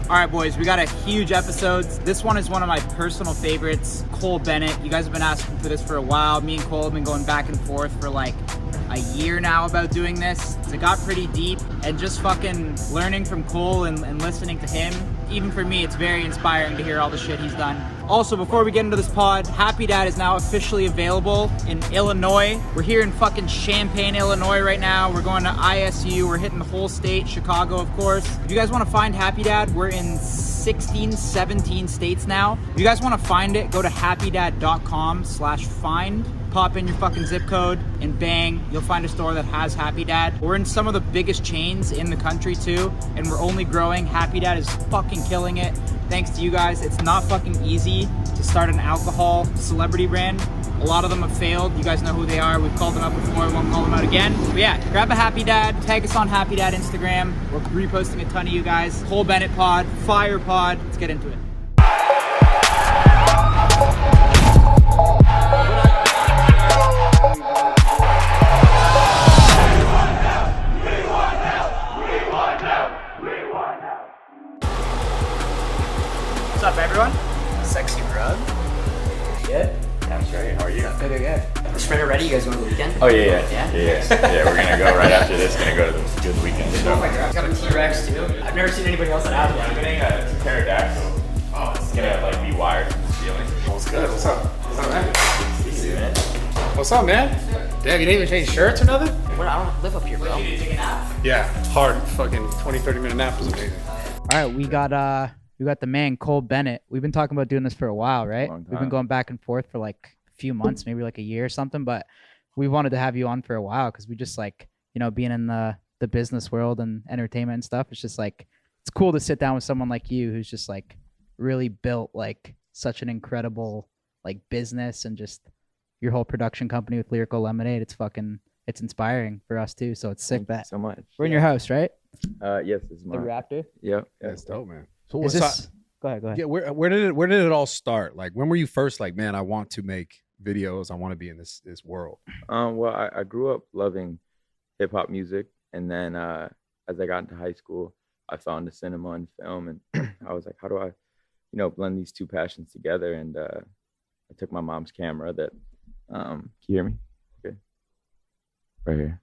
All right, boys, we got a huge episode. This one is one of my personal favorites, Cole Bennett. You guys have been asking for this for a while. Me and Cole have been going back and forth for like a year now about doing this. It got pretty deep, and just fucking learning from Cole and listening to him, even for me, it's very inspiring to hear all the shit he's done. Also, before we get into this pod, Happy Dad is now officially available in Illinois. We're here in fucking Champaign, Illinois right now. We're going to ISU. We're hitting the whole state, Chicago, of course. If you guys want to find Happy Dad, we're in 16, 17 states now. If you guys want to find it, go to happydad.com/find. Pop in your fucking zip code and bang, you'll find a store that has Happy Dad. We're in some of the biggest chains in the country too, and we're only growing. Happy Dad is fucking killing it. Thanks to you guys. It's not fucking easy to start an alcohol celebrity brand. A lot of them have failed. You guys know who they are. We've called them out before. We won't call them out again. But yeah, grab a Happy Dad. Tag us on Happy Dad Instagram. We're reposting a ton of you guys. Cole Bennett pod, Fire pod. Let's get into it. What's up, everyone? Sexy rug. Good. That's right. How are you? Good. The sprinter ready? You guys going to the weekend? Oh yeah. We're gonna go right after this. Gonna go to the good weekend. So. Oh my god, got a T-Rex too. I've never seen anybody else that has I'm one. getting a pterodactyl. Oh, it's gonna like be wired from the ceiling. What's good? What's up? What's up, man? Doing it. What's up, man? Damn, you didn't even change shirts or nothing? What? I don't live up here, bro. Yeah, hard fucking 20, 30-minute nap was amazing. All right, we got the man Cole Bennett. We've been talking about doing this for a while, right? Long time. We've been going back and forth for like a few months, maybe like a year or something. But we wanted to have you on for a while because we just like, you know, being in the business world and entertainment and stuff. It's just like it's cool to sit down with someone like you who's just like really built like such an incredible like business and just your whole production company with Lyrical Lemonade. It's inspiring for us too. So it's sick Thank you that so much. we're in your house, right? Yes, this is The mine. Raptor. Yep. That's dope, man. So Is what's this? Go ahead. Yeah, where did it all start? Like, when were you first like, man, I want to make videos. I want to be in this world. Well, I grew up loving hip hop music, and then as I got into high school, I found the cinema and film, and I was like, how do I, blend these two passions together? And I took my mom's camera. That can you hear me? Okay, right here.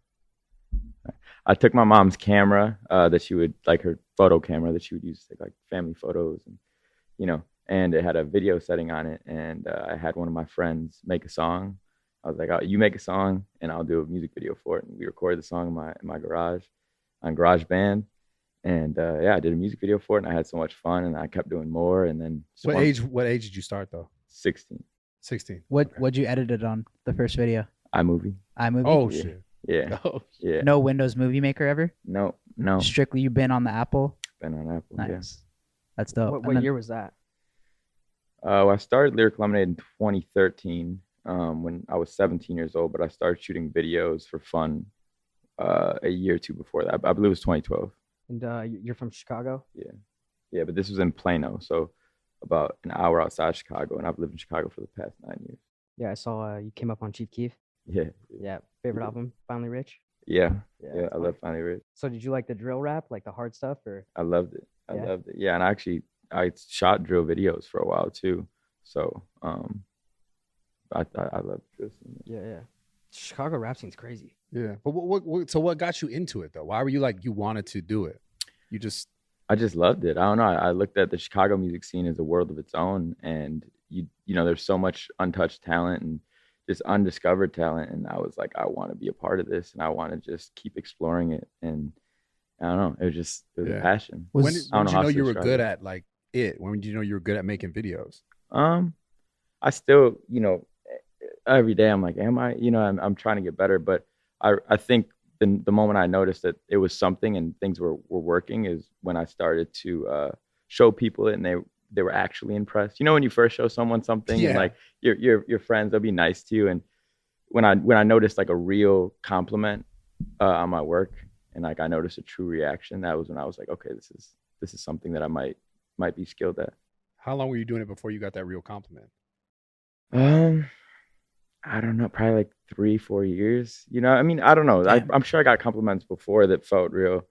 I took my mom's camera that she would like her photo camera that she would use to take like family photos, and and it had a video setting on it, and I had one of my friends make a song. I was like, oh, you make a song and I'll do a music video for it. And we recorded the song in my garage on GarageBand, and I did a music video for it, and I had so much fun, and I kept doing more. And then What age did you start though? 16. 16. What'd you edit it on the first video? iMovie. iMovie. Oh Yeah. shit. Yeah. Oh, Yeah. No Windows Movie Maker ever. No. Strictly you've been on the Apple. Been on Apple. Nice. Yeah. That's dope. What, And what then- year was that? I started Lyrical Lemonade in 2013 when I was 17 years old, but I started shooting videos for fun a year or two before that. I believe it was 2012. And you're from Chicago? Yeah, but this was in Plano, so about an hour outside Chicago, and I've lived in Chicago for the past 9 years. Yeah, I saw you came up on Chief Keef. Yeah. Yeah, favorite album, Finally Rich. Yeah, Yeah, I love Finally Rich. So did you like the drill rap, like the hard stuff, or? I loved it. Yeah. Loved it. Yeah, and I shot drill videos for a while too. So I love drill scene. Yeah. Chicago rap scene's crazy. yeah. But what got you into it though? Why were you like, you wanted to do it? You just I just loved it. I don't know. I looked at the Chicago music scene as a world of its own, and there's so much untouched talent and just undiscovered talent, and I was like, I want to be a part of this, and I want to just keep exploring it. And I don't know. It was Yeah. a passion. Was- when I did don't know you how know to you were describe good it. at like it? When did you know you were good at making videos? I still, every day I'm like, am I? I'm trying to get better, but I think the moment I noticed that it was something and things were working is when I started to show people it, and they were actually impressed. When you first show someone something, Yeah. and like your friends, they'll be nice to you, and when I noticed like a real compliment on my work, and like I noticed a true reaction, that was when I was like, okay, this is something that I might be skilled at. How long were you doing it before you got that real compliment? I don't know, probably like 3-4 years. I mean, I don't know. Damn. I'm sure I got compliments before that felt real.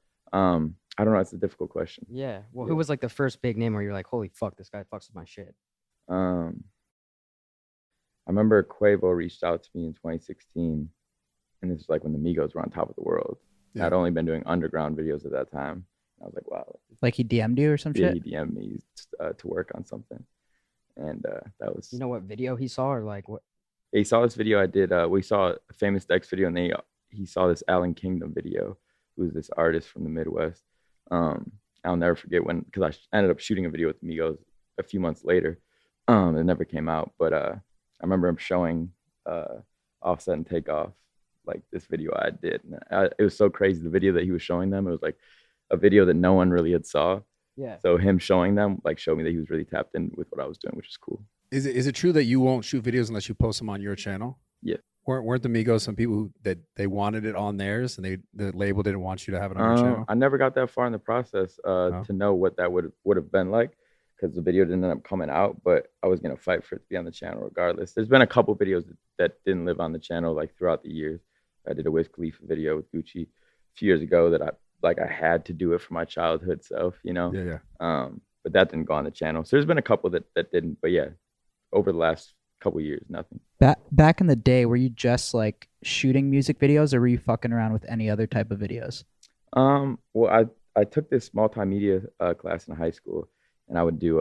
I don't know. It's a difficult question. Yeah. Well, Yeah. who was like the first big name where you're like, holy fuck, this guy fucks with my shit? Um, I remember Quavo reached out to me in 2016, and this was like when the Migos were on top of the world. Yeah. I'd only been doing underground videos at that time. I was like, wow. Like he DM'd you or some Yeah, shit? he DM'd me to work on something, and that was. You know what video he saw or like what? He saw this video I did. We saw a famous Dex video, and he saw this Alan Kingdom video, who's this artist from the Midwest. I'll never forget because I ended up shooting a video with Migos a few months later. It never came out, but I remember him showing Offset and Takeoff like this video I did. And it was so crazy. The video that he was showing them, it was like a video that no one really had saw. Yeah. So him showing them like showed me that he was really tapped in with what I was doing, which is cool. Is it true that you won't shoot videos unless you post them on your channel? Yeah. Weren't the Migos some people that they wanted it on theirs and the label didn't want you to have it on your channel? I never got that far in the process to know what that would have been like, because the video didn't end up coming out, but I was gonna fight for it to be on the channel regardless. There's been a couple videos that didn't live on the channel like throughout the years. I did a Wiz Khalifa video with Gucci a few years ago that I had to do it for my childhood self, you know. Yeah. But that didn't go on the channel. So there's been a couple that didn't, but yeah, over the last couple of years, nothing. Back in the day, were you just like shooting music videos, or were you fucking around with any other type of videos? Well, I took this multimedia class in high school, and I would do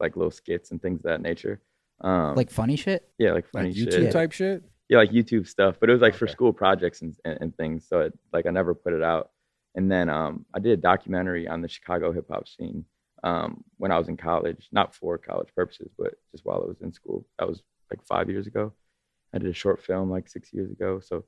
like little skits and things of that nature. Like funny shit? Yeah, like funny Like shit. YouTube type shit? Yeah, like YouTube stuff, but it was like for Okay. school projects and things. So I never put it out. And then I did a documentary on the Chicago hip hop scene when I was in college, not for college purposes, but just while I was in school. That was like 5 years ago. I did a short film like 6 years ago. So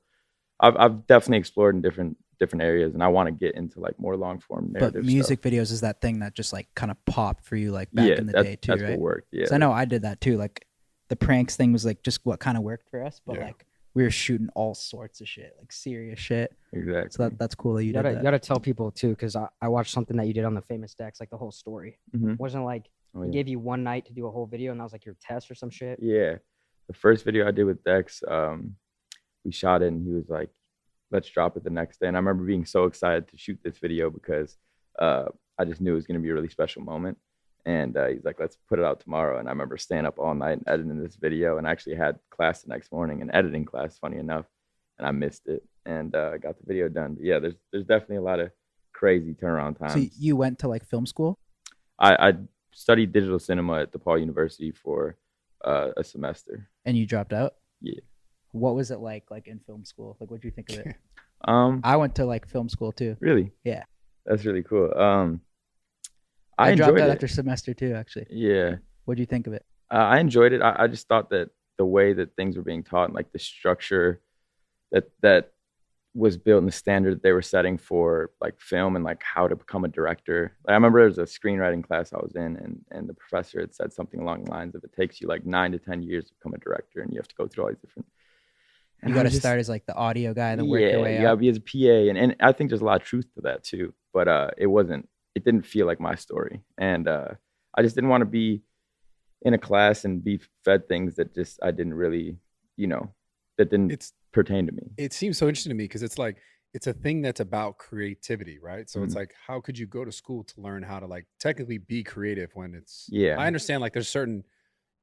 I've definitely explored in different areas, and I want to get into like more long form narrative But music stuff. videos is that thing that just like kind of popped for you like back Yeah, in the that's, day too, that's right? what worked. Yeah, 'Cause I know I did that too. Like the pranks thing was like just what kind of worked for us, but Yeah. like we were shooting all sorts of shit, like serious shit. exactly. So that's cool that you You did gotta, that. you gotta tell people too, because I watched something that you did on the famous Dex, like the whole story. Mhm. It wasn't like Oh, he yeah. gave you one night to do a whole video and that was like your test or some shit. Yeah, the first video I did with Dex, we shot it, and he was like, "Let's drop it the next day." And I remember being so excited to shoot this video because I just knew it was going to be a really special moment. And he's like, "Let's put it out tomorrow." And I remember staying up all night and editing this video, and I actually had class the next morning, an editing class, funny enough, and I missed it, and I got the video done. But yeah, there's definitely a lot of crazy turnaround times. So you went to like film school? I studied digital cinema at DePaul University for a semester. And you dropped out? Yeah. What was it like in film school? Like what'd you think of it? Um, I went to like film school too. Really? Yeah. That's really cool. I I dropped enjoyed out it. after semester two, actually. Yeah, What'd you think of it? I enjoyed it. I just thought that the way that things were being taught, and like the structure that was built, and the standard that they were setting for like film and like how to become a director. Like, I remember there was a screenwriting class I was in, and the professor had said something along the lines of, it takes you like 9 to 10 years to become a director, and you have to go through all these different. You got to start as like the audio guy, then work your way you gotta up. be as a PA, and I think there's a lot of truth to that too. But it didn't feel like my story, and I just didn't want to be in a class and be fed things that just I didn't really, that didn't pertain to me. It seems so interesting to me because it's like it's a thing that's about creativity, right? So it's Mhm. like, how could you go to school to learn how to like technically be creative when it's Yeah. I understand like there's certain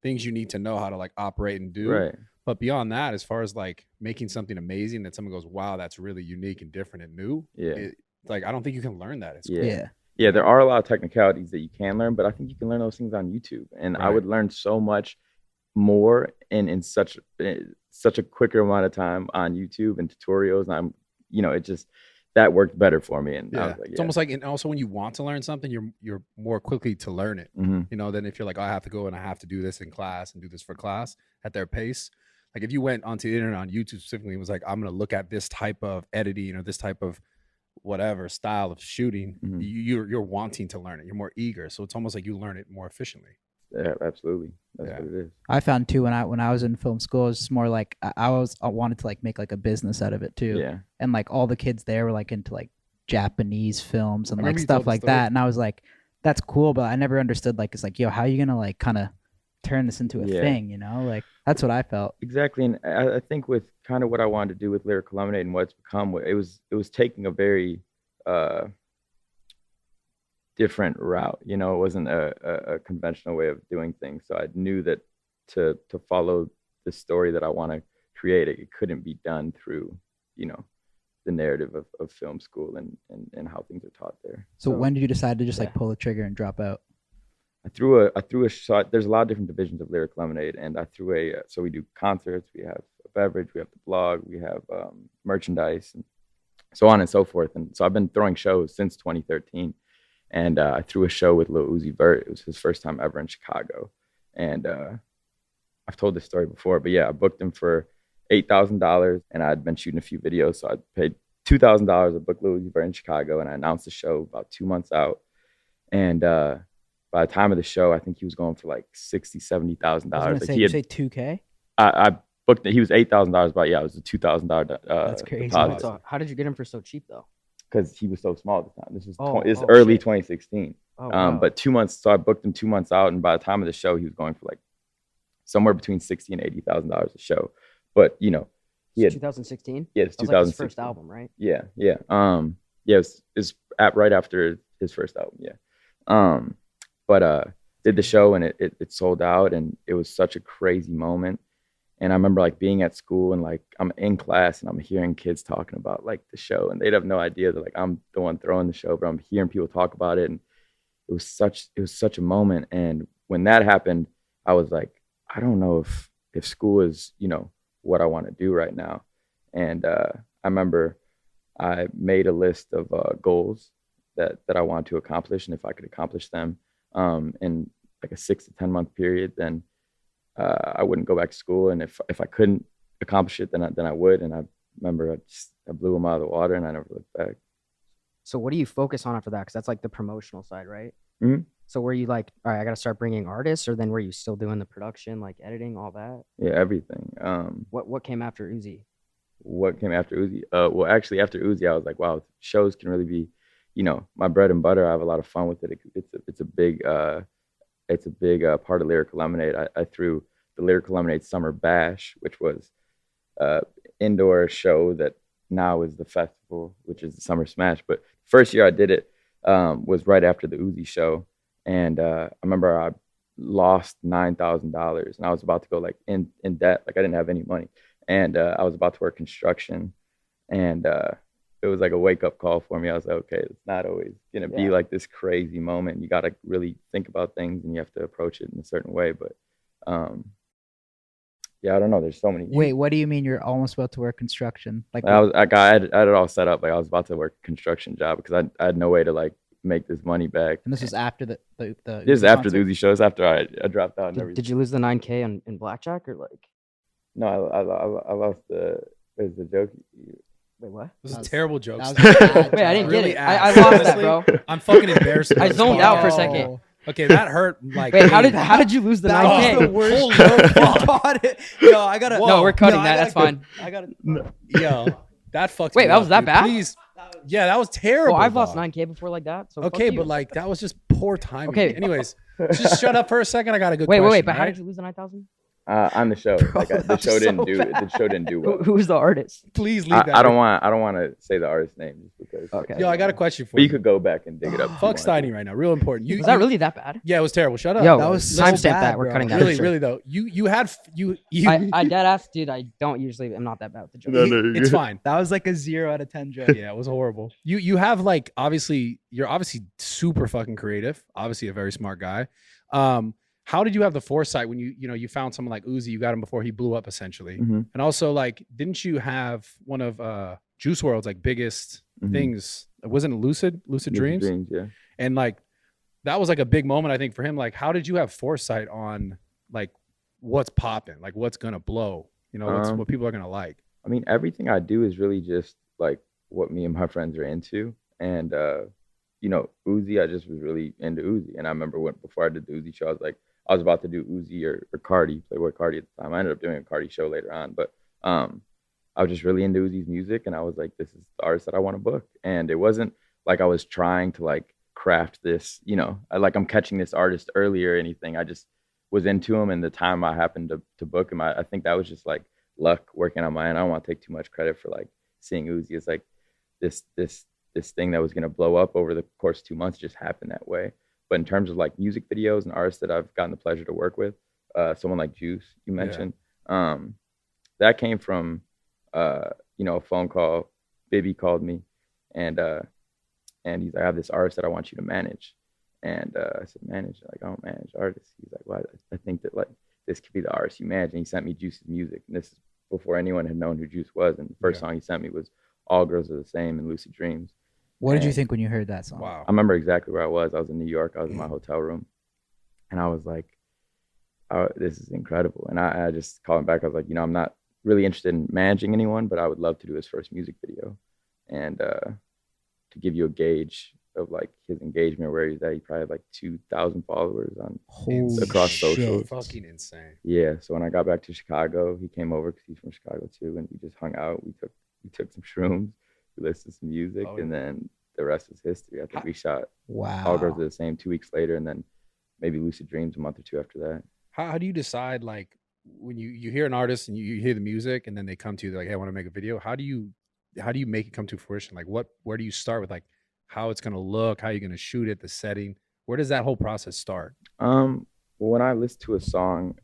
things you need to know how to like operate and do. Right. But beyond that, as far as like making something amazing that someone goes, wow, that's really unique and different and new. Yeah. Like I don't think you can learn that at school. Yeah. Yeah. Yeah, there are a lot of technicalities that you can learn, but I think you can learn those things on YouTube. And I Right. would learn so much more in such a quicker amount of time on YouTube and tutorials. And it just that worked better for me. And I Yeah. was like, It's almost like, and also when you want to learn something, you're more quickly to learn it. Mhm. Than if you're like, oh, I have to go and I have to do this in class and do this for class at their pace. Like if you went onto the internet on YouTube specifically and was like, I'm going to look at this type of editing or this type of whatever style of shooting, Mhm. you're wanting to learn it. You're more eager. So it's almost like you learn it more efficiently. Yeah, absolutely. That's Yeah. what it is. I found too when I was in film school, it was just more like I wanted to like make like a business out of it too. Yeah. And like all the kids there were like into like Japanese films and I like remember you stuff told the like story. that. And I was like, that's cool, but I never understood like, it's like, yo, how are you gonna like kind of turn this into a Yeah. thing, Like that's what I felt. Exactly. And I think with kind of what I wanted to do with Lyrical Lemonade and what it's become, it was taking a very different route. You know, it wasn't a conventional way of doing things. So I knew that to follow the story that I want to create, it couldn't be done through, you know, the narrative of film school and how things are taught there. So when did you decide to just yeah. like pull the trigger and drop out? I threw a shot. There's a lot of different divisions of Lyrical Lemonade, and I threw so we do concerts, we have a beverage, we have the blog, we have merchandise, and so on and so forth. And so I've been throwing shows since 2013, and I threw a show with Lil Uzi Vert. It was his first time ever in Chicago, and I've told this story before, but yeah, I booked him for $8,000, and I'd been shooting a few videos, so I paid $2,000 to book Lil Uzi Vert in Chicago, and I announced the show about 2 months out, and by the time of the show, I think he was going for like $60,000, $70,000. Like you say 2K? I booked it. He was $8,000, but yeah, it was a $2,000. That's crazy. Deposit. So how did you get him for so cheap though? Because he was so small at the time. This was Oh, early shit. 2016. Oh, wow. But 2 months, so I booked him 2 months out, and by the time of the show, he was going for like somewhere between $60,000 and $80,000 a show. But you know, he had 2016. yeah, it's That was 2016. like his first album, right? Yeah. Yeah, it's right after his first album. Yeah. But did the show, and it sold out, and it was such a crazy moment. And I remember like being at school, and like I'm in class and I'm hearing kids talking about like the show, and they'd have no idea that like I'm the one throwing the show, but I'm hearing people talk about it, and it was such a moment. And when that happened, I was like, I don't know if school is, you know, what I want to do right now. And I remember I made a list of goals that I wanted to accomplish, and if I could accomplish them in like a 6 to 10 month period, then I wouldn't go back to school. And if I couldn't accomplish it, then I would. And I remember I blew them out of the water, and I never looked back. So what do you focus on after that? Because that's like the promotional side, right? Mm-hmm. So were you like, all right, I got to start bringing artists, or then were you still doing the production, like editing, all that? Yeah, everything. What came after Uzi? What came after Uzi? Well, actually, after Uzi, I was like, wow, shows can really be, you know, my bread and butter. I have a lot of fun with it. It's a big part of Lyrical Lemonade. I threw the Lyrical Lemonade Summer Bash, which was indoor show that now is the festival, which is the Summer Smash. But first year I did it was right after the Uzi show, and I remember I lost $9,000, and I was about to go like in debt, like I didn't have any money, and I was about to work construction, and it was like a wake up call for me. I was like, okay, it's not always gonna be like this crazy moment. You got to really think about things, and you have to approach it in a certain way. But yeah, I don't know. There's so many. Wait, what do you mean you're almost about to work construction? Like I had it all set up. Like I was about to work a construction job because I had no way to like make this money back. and this was after the This is Uzi after the concert? Uzi shows. After I dropped out and everything. Did you lose the 9K in blackjack, or like? No, I lost the. There's the joke. Wait, what? This is That a was- terrible joke. that was a bad Wait, I joke. didn't Really get it. I ass. lost that, Honestly, bro. I'm fucking embarrassed. I zoned out for a second. Oh. Okay, that hurt. Like, Wait, how did you lose the That was 9K? the worst Holy joke. fuck. Got it. Yo, I gotta. No, we're cutting I that. That's gotta- fine. I gotta. Yo, that fucked Wait, me that up, was that dude. bad? Please. Yeah, that was terrible. Oh, I've lost dog. 9K before like that. So fuck Okay, you. but like that was just poor timing. Okay. Anyways, just shut up for a second. I got a good wait. question. But how right? did you lose the 9,000? On the show. Bro, Like the that show was didn't so do. bad. The show didn't do well. Who's the artist? Please leave that. I don't want to say the artist's name just because. Okay. Yo, I got a question for But you you. could go back and dig it up. if you Fuck want. Steiny right now. Real important. Was that really that bad? Yeah, it was terrible. Shut up. Yo, That was so timestamp bad, that. We're bro. cutting that. really, for sure. really though. You had you. I dead ass, dude. I don't usually. I'm not that bad with the joke. No, you're It's good. fine. That was like a 0 out of 10 joke. Yeah, it was horrible. You have like obviously you're obviously super fucking creative. Obviously a very smart guy. How did you have the foresight when you found someone like Uzi? You got him before he blew up essentially, Mhm. and also like didn't you have one of Juice WRLD's like biggest Mhm. things? Wasn't it Lucid Dreams? Yeah. And like that was like a big moment I think for him. Like how did you have foresight on like what's popping, like what's gonna blow? You know, what people are gonna like. I mean, everything I do is really just like what me and my friends are into. And, you know, Uzi, I just was really into Uzi. And I remember before I did the Uzi show, I was about to do Uzi or Cardi, Playboy Cardi at the time. I ended up doing a Cardi show later on. But I was just really into Uzi's music. And I was like, this is the artist that I want to book. And it wasn't like I was trying to like craft this, you know, I'm catching this artist early or anything. I just was into him. And the time I happened to book him, I think that was just like luck working on my end. I don't want to take too much credit for like seeing Uzi as like this this thing that was going to blow up over the course of 2 months just happened that way. But in terms of like music videos and artists that I've gotten the pleasure to work with, someone like Juice you mentioned, that came from a phone call. Bibby called me, and he's like, I have this artist that I want you to manage. And I said, manage? Like, I don't manage artists. He's like, well, I think that like this could be the artist you manage. And he sent me Juice's music. And this is before anyone had known who Juice was. And the first song he sent me was All Girls Are the Same and Lucid Dreams. What did you think when you heard that song? Wow. I remember exactly where I was. I was in New York. I was in my hotel room. And I was like, oh, this is incredible. And I just called him back. I was like, I'm not really interested in managing anyone, but I would love to do his first music video. And to give you a gauge of like his engagement, where he's at, he probably had like 2,000 followers on across social. Fucking insane. Yeah. So when I got back to Chicago, he came over because he's from Chicago too, and we just hung out. We took some shrooms, we listened to some music, and then the rest is history. I think we shot All Girls Are the Same 2 weeks later, and then maybe Lucid Dreams a month or two after that. How do you decide, like, when you hear an artist and you hear the music and then they come to you, they're like, hey, I want to make a video. How do you make it come to fruition? Like, where do you start with, like, how it's going to look, how you're going to shoot it, the setting? Where does that whole process start? Well, when I listen to a song,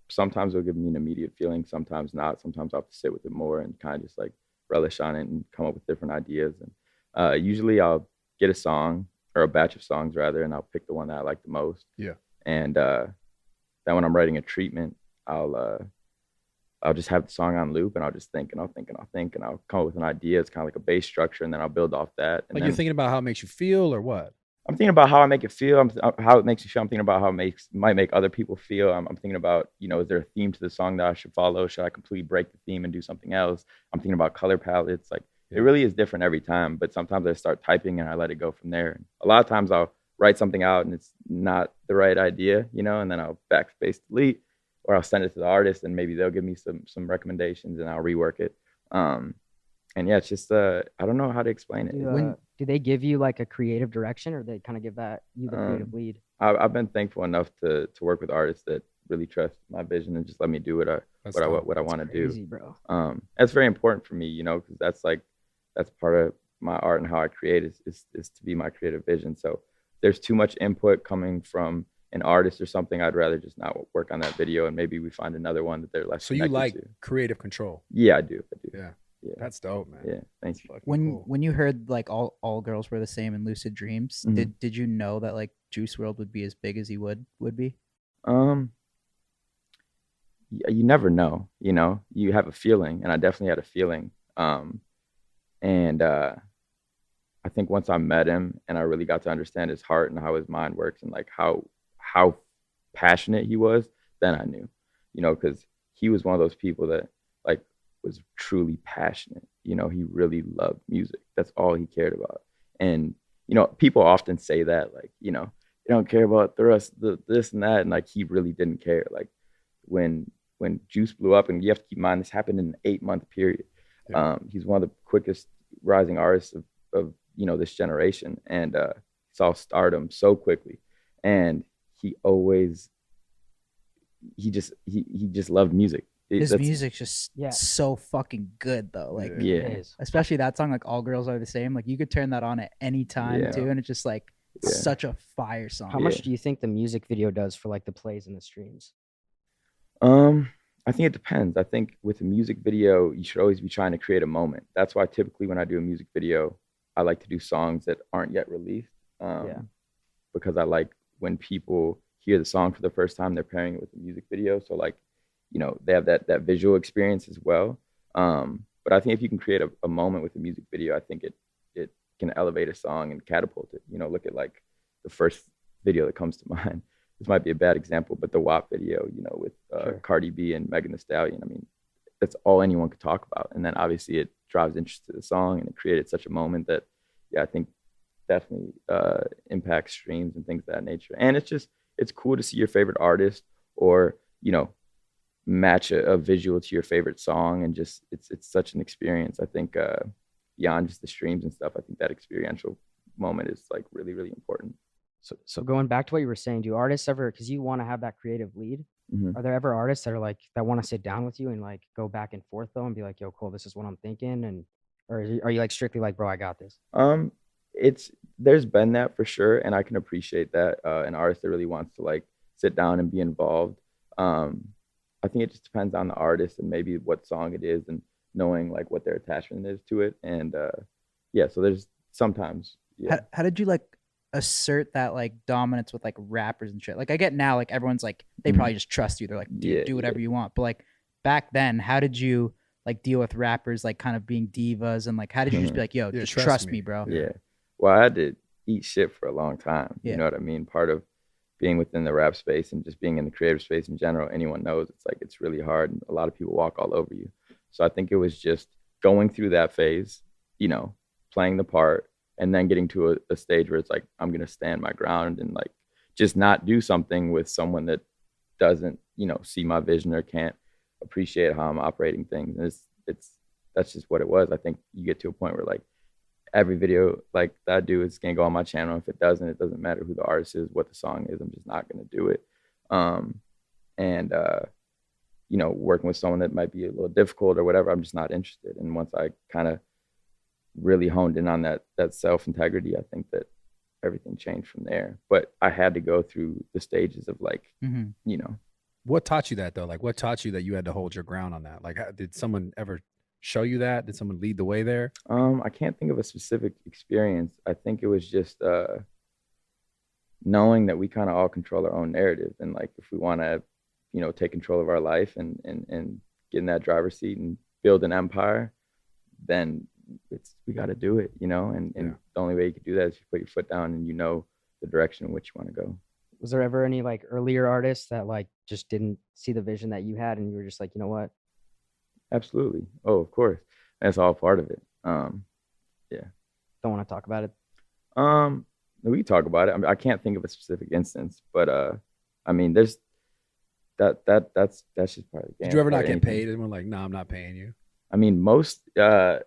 sometimes it'll give me an immediate feeling, sometimes not. Sometimes I'll have to sit with it more and kind of just like relish on it and come up with different ideas. And usually I'll get a song, or a batch of songs rather, and I'll pick the one that I like the most. Yeah. And then when I'm writing a treatment, I'll just have the song on loop, and I'll just think and I'll think and I'll think, and I'll come up with an idea. It's kind of like a bass structure, and then I'll build off that. And like, you're thinking about how it makes you feel, or what? I'm thinking about how I make it feel, how it makes you feel. I'm thinking about how it might make other people feel. I'm thinking about, is there a theme to the song that I should follow? Should I completely break the theme and do something else? I'm thinking about color palettes. Like, it really is different every time, but sometimes I start typing and I let it go from there. And a lot of times I'll write something out and it's not the right idea, and then I'll backspace delete, or I'll send it to the artist and maybe they'll give me some recommendations and I'll rework it. And yeah, it's just I don't know how to explain it. Do they give you like a creative direction, or they kind of give you the creative lead? I've been thankful enough to work with artists that really trust my vision and just let me do what I want to do. Bro. That's very important for me, because that's part of my art and how I create is to be my creative vision. So there's too much input coming from an artist or something, I'd rather just not work on that video, and maybe we find another one that they're less. So you like creative control? Yeah, I do. Yeah. That's dope, man. Yeah, thanks. When you heard like all girls were the same in Lucid Dreams, did you know that like Juice WRLD would be as big as he would be? You never know. You have a feeling, and I definitely had a feeling. And I think once I met him and I really got to understand his heart and how his mind works and like how passionate he was, then I knew, because he was one of those people that like was truly passionate. He really loved music. That's all he cared about. And, people often say that, like, they don't care about the rest of this and that. And like, he really didn't care. Like when Juice blew up, and you have to keep in mind, this happened in an 8-month period. Yeah. He's one of the quickest rising artists of this generation, and saw stardom so quickly. And he just loved music. His music's just so fucking good though. Like, especially that song, like All Girls Are the Same. Like, you could turn that on at any time too, and it's just like such a fire song. How much do you think the music video does for like the plays and the streams? I think it depends. I think with a music video, you should always be trying to create a moment. That's why typically when I do a music video, I like to do songs that aren't yet released. Because I like when people hear the song for the first time, they're pairing it with the music video. So like, they have that visual experience as well. But I think if you can create a moment with a music video, I think it can elevate a song and catapult it. Look at like the first video that comes to mind. This might be a bad example, but the WAP video, with Cardi B and Megan Thee Stallion. I mean, that's all anyone could talk about. And then obviously it drives interest to the song, and it created such a moment that, I think definitely impacts streams and things of that nature. And it's cool to see your favorite artist, or, match a visual to your favorite song. And just, it's such an experience. I think beyond just the streams and stuff, I think that experiential moment is like really, really important. So going back to what you were saying, do artists ever, because you want to have that creative lead, are there ever artists that are like, that want to sit down with you and like go back and forth though, and be like, yo, cool, this is what I'm thinking, and or are you like strictly like, bro, I got this? It's there's been that for sure, and I can appreciate that. An artist that really wants to like sit down and be involved. I think it just depends on the artist and maybe what song it is and knowing like what their attachment is to it. And yeah, so there's sometimes. Yeah. How did you like assert that like dominance with like rappers and shit? Like I get now, like everyone's like they probably just trust you. They're like, dude, do whatever you want. But like back then, how did you like deal with rappers like kind of being divas, and like how did you just be like, yo, just trust me, bro? Yeah. Well, I had to eat shit for a long time. You know what I mean? Part of being within the rap space and just being in the creative space in general, anyone knows it's like it's really hard and a lot of people walk all over you. So I think it was just going through that phase, you know, playing the part, and then getting to a stage where it's like, I'm going to stand my ground and like just not do something with someone that doesn't, you know, see my vision or can't appreciate how I'm operating things. And that's just what it was. I think you get to a point where like every video like that I do is going to go on my channel. If it doesn't matter who the artist is, what the song is, I'm just not going to do it. You know, working with someone that might be a little difficult or whatever, I'm just not interested. And once I kind of really honed in on that self-integrity, I think that everything changed from there. But I had to go through the stages of like, you know. What taught you that though? Like what taught you that you had to hold your ground on that? Like did someone ever show you that? Did someone lead the way there? I can't think of a specific experience. I think it was just knowing that we kind of all control our own narrative. And like if we want to, you know, take control of our life and get in that driver's seat and build an empire, then we got to do it, you know, and the only way you can do that is you put your foot down and you know the direction in which you want to go. Was there ever any like earlier artists that like just didn't see the vision that you had and you were just like, you know what? Absolutely. Oh, of course. That's all part of it. Yeah. Don't want to talk about it. We can talk about it. I mean, I can't think of a specific instance, but I mean, there's that's just part of the game. Did you ever not get paid? And we're like, no, I'm not paying you. I mean, most of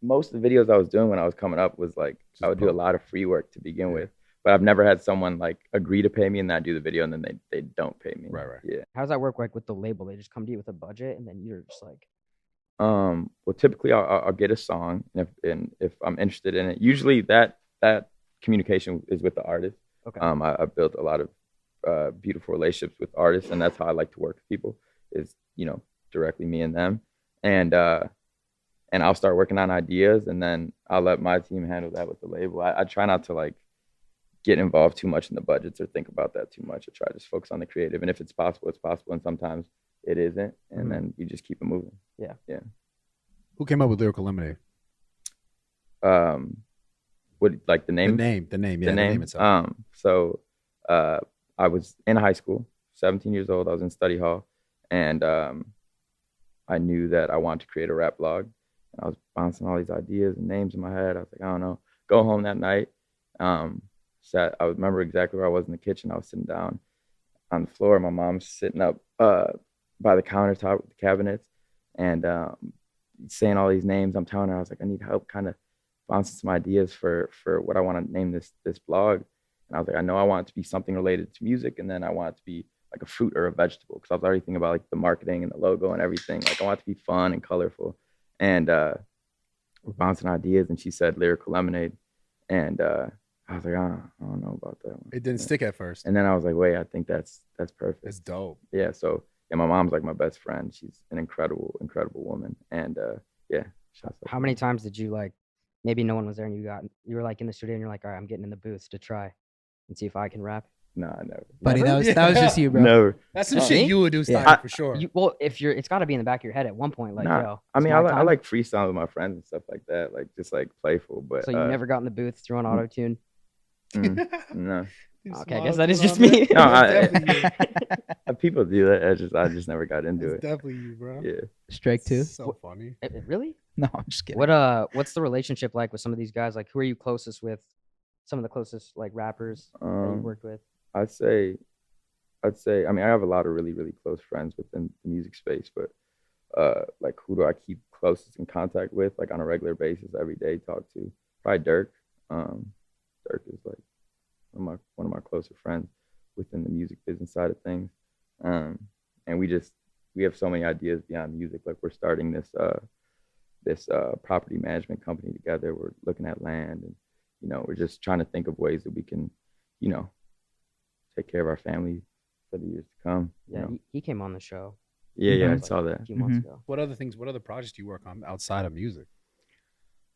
the videos I was doing when I was coming up was like I would do a lot of free work to begin with, but I've never had someone like agree to pay me and then I do the video and then they don't pay me. Right. Yeah. How does that work like with the label? They just come to you with a budget and then you're just like. Well, typically I'll get a song and if I'm interested in it, usually that communication is with the artist. Okay. I built a lot of beautiful relationships with artists, and that's how I like to work with people is, you know, directly me and them. And I'll start working on ideas and then I'll let my team handle that with the label. I try not to like get involved too much in the budgets or think about that too much. I try to just focus on the creative. And if it's possible, it's possible. And sometimes it isn't. And then you just keep it moving. Yeah. Yeah. Who came up with Lyrical Lemonade? What, like the name? The name. Yeah, the name itself. So I was in high school, 17 years old. I was in study hall, and I knew that I wanted to create a rap blog. I was bouncing all these ideas and names in my head. I was like, I don't know. Go home that night. I remember exactly where I was in the kitchen. I was sitting down on the floor. My mom's sitting up by the countertop with the cabinets and saying all these names. I'm telling her, I was like, I need help kind of bouncing some ideas for what I want to name this blog. And I was like, I know I want it to be something related to music, and then I want it to be like a fruit or a vegetable, because I was already thinking about like the marketing and the logo and everything. Like I want it to be fun and colorful. And we're bouncing ideas, and she said Lyrical Lemonade. And I was like, I don't know about that one. It didn't stick at first. And then I was like, wait, I think that's perfect. It's dope. Yeah. So my mom's like my best friend. She's an incredible woman. And yeah. How many times did you like, maybe no one was there and you were like in the studio and you're like, all right, I'm getting in the booth to try and see if I can rap? No, I never. Buddy, that was just you, bro. Never. That's some shit you would do, for sure. Well, it's got to be in the back of your head at one point, like, yo. I mean, I like freestyle with my friends and stuff like that, like just like playful. But so you never got in the booth throwing auto tune? No. Okay, I guess that is just me. No, people do that. I just never got into it. Definitely you, bro. Yeah. Strike two. So funny. Really? No, I'm just kidding. What's the relationship like with some of these guys? Like, who are you closest with? Some of the closest like rappers that you worked with? I'd say, I mean, I have a lot of really, really close friends within the music space, but like who do I keep closest in contact with, like on a regular basis, every day, talk to? Probably Dirk. Dirk is like one of my closer friends within the music business side of things. And we have so many ideas beyond music. Like we're starting this this property management company together. We're looking at land, and we're just trying to think of ways that we can, take care of our family for the years to come. Yeah, he came on the show. Yeah, I like saw that. a few months ago. What other projects do you work on outside of music?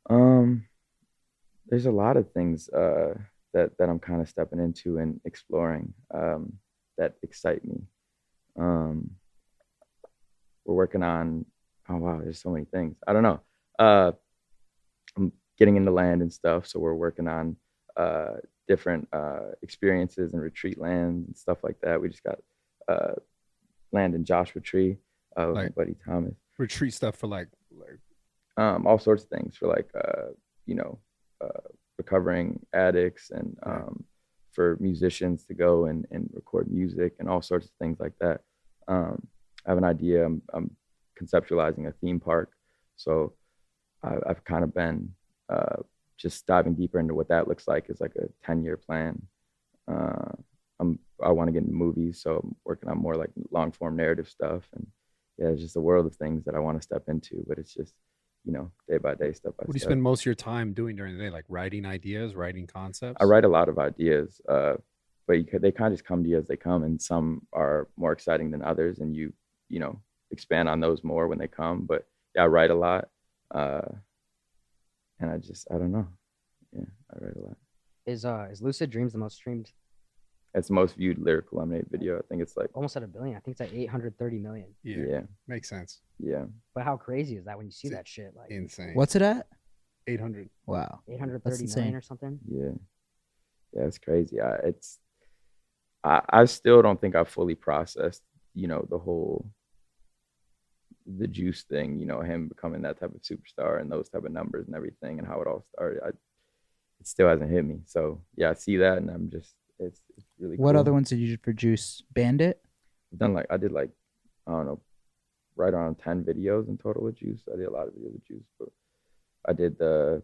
There's a lot of things that I'm kind of stepping into and exploring that excite me. We're working on, oh wow, there's so many things. I don't know. I'm getting into land and stuff, so we're working on different experiences and retreat lands and stuff like that. We just got land in Joshua Tree with my buddy Thomas. Retreat stuff for like all sorts of things for like recovering addicts and for musicians to go and record music and all sorts of things like that. I have an idea. I'm conceptualizing a theme park, so I've kind of been just diving deeper into what that looks like. It's like a 10-year plan. I want to get into movies, so I'm working on more like long form narrative stuff, and yeah, it's just a world of things that I want to step into, but it's just day by day, step by step. What do you spend most of your time doing during the day? Like writing ideas, writing concepts? I write a lot of ideas, but they kind of just come to you as they come, and some are more exciting than others, and you expand on those more when they come. But yeah, I write a lot, and I don't know. Yeah, I write a lot. Is Lucid Dreams the most streamed? It's the most viewed Lyrical Lemonade video. I think it's like almost at 1 billion. I think it's like 830 million. Yeah. Makes sense. Yeah. But how crazy is that when you see that shit? Like insane. What's it at? 800. Wow. 830 million or something. Yeah. Yeah, it's crazy. I still don't think I've fully processed, the Juice thing, him becoming that type of superstar and those type of numbers and everything and how it all started. It still hasn't hit me. So yeah, I see that and I'm just, it's really What cool. other ones did you do for Juice? Bandit? I did I don't know, right around 10 videos in total with Juice. I did a lot of videos with Juice, but I did the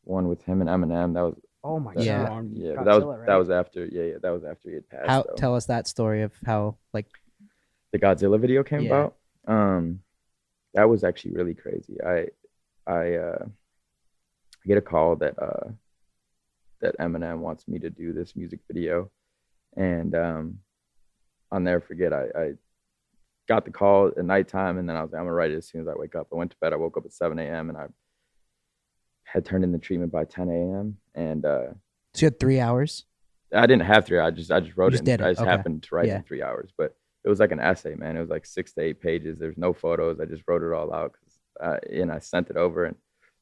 one with him and Eminem. That was god. Yeah, Godzilla, but right? that was after that was after he had passed. Tell us that story of how the Godzilla video came Yeah. about. That was actually really crazy. I get a call that Eminem wants me to do this music video, and I'll never forget. I got the call at nighttime, and then I was like, I'm gonna write it as soon as I wake up. I went to bed. I woke up at 7 a.m. and I had turned in the treatment by 10 a.m. And so you had 3 hours? I didn't have 3 hours. I just wrote it. Did it. I just Okay. happened to write it Yeah. in 3 hours, but it was like an essay, man. It was like 6 to 8 pages. There's no photos. I just wrote it all out and I sent it over and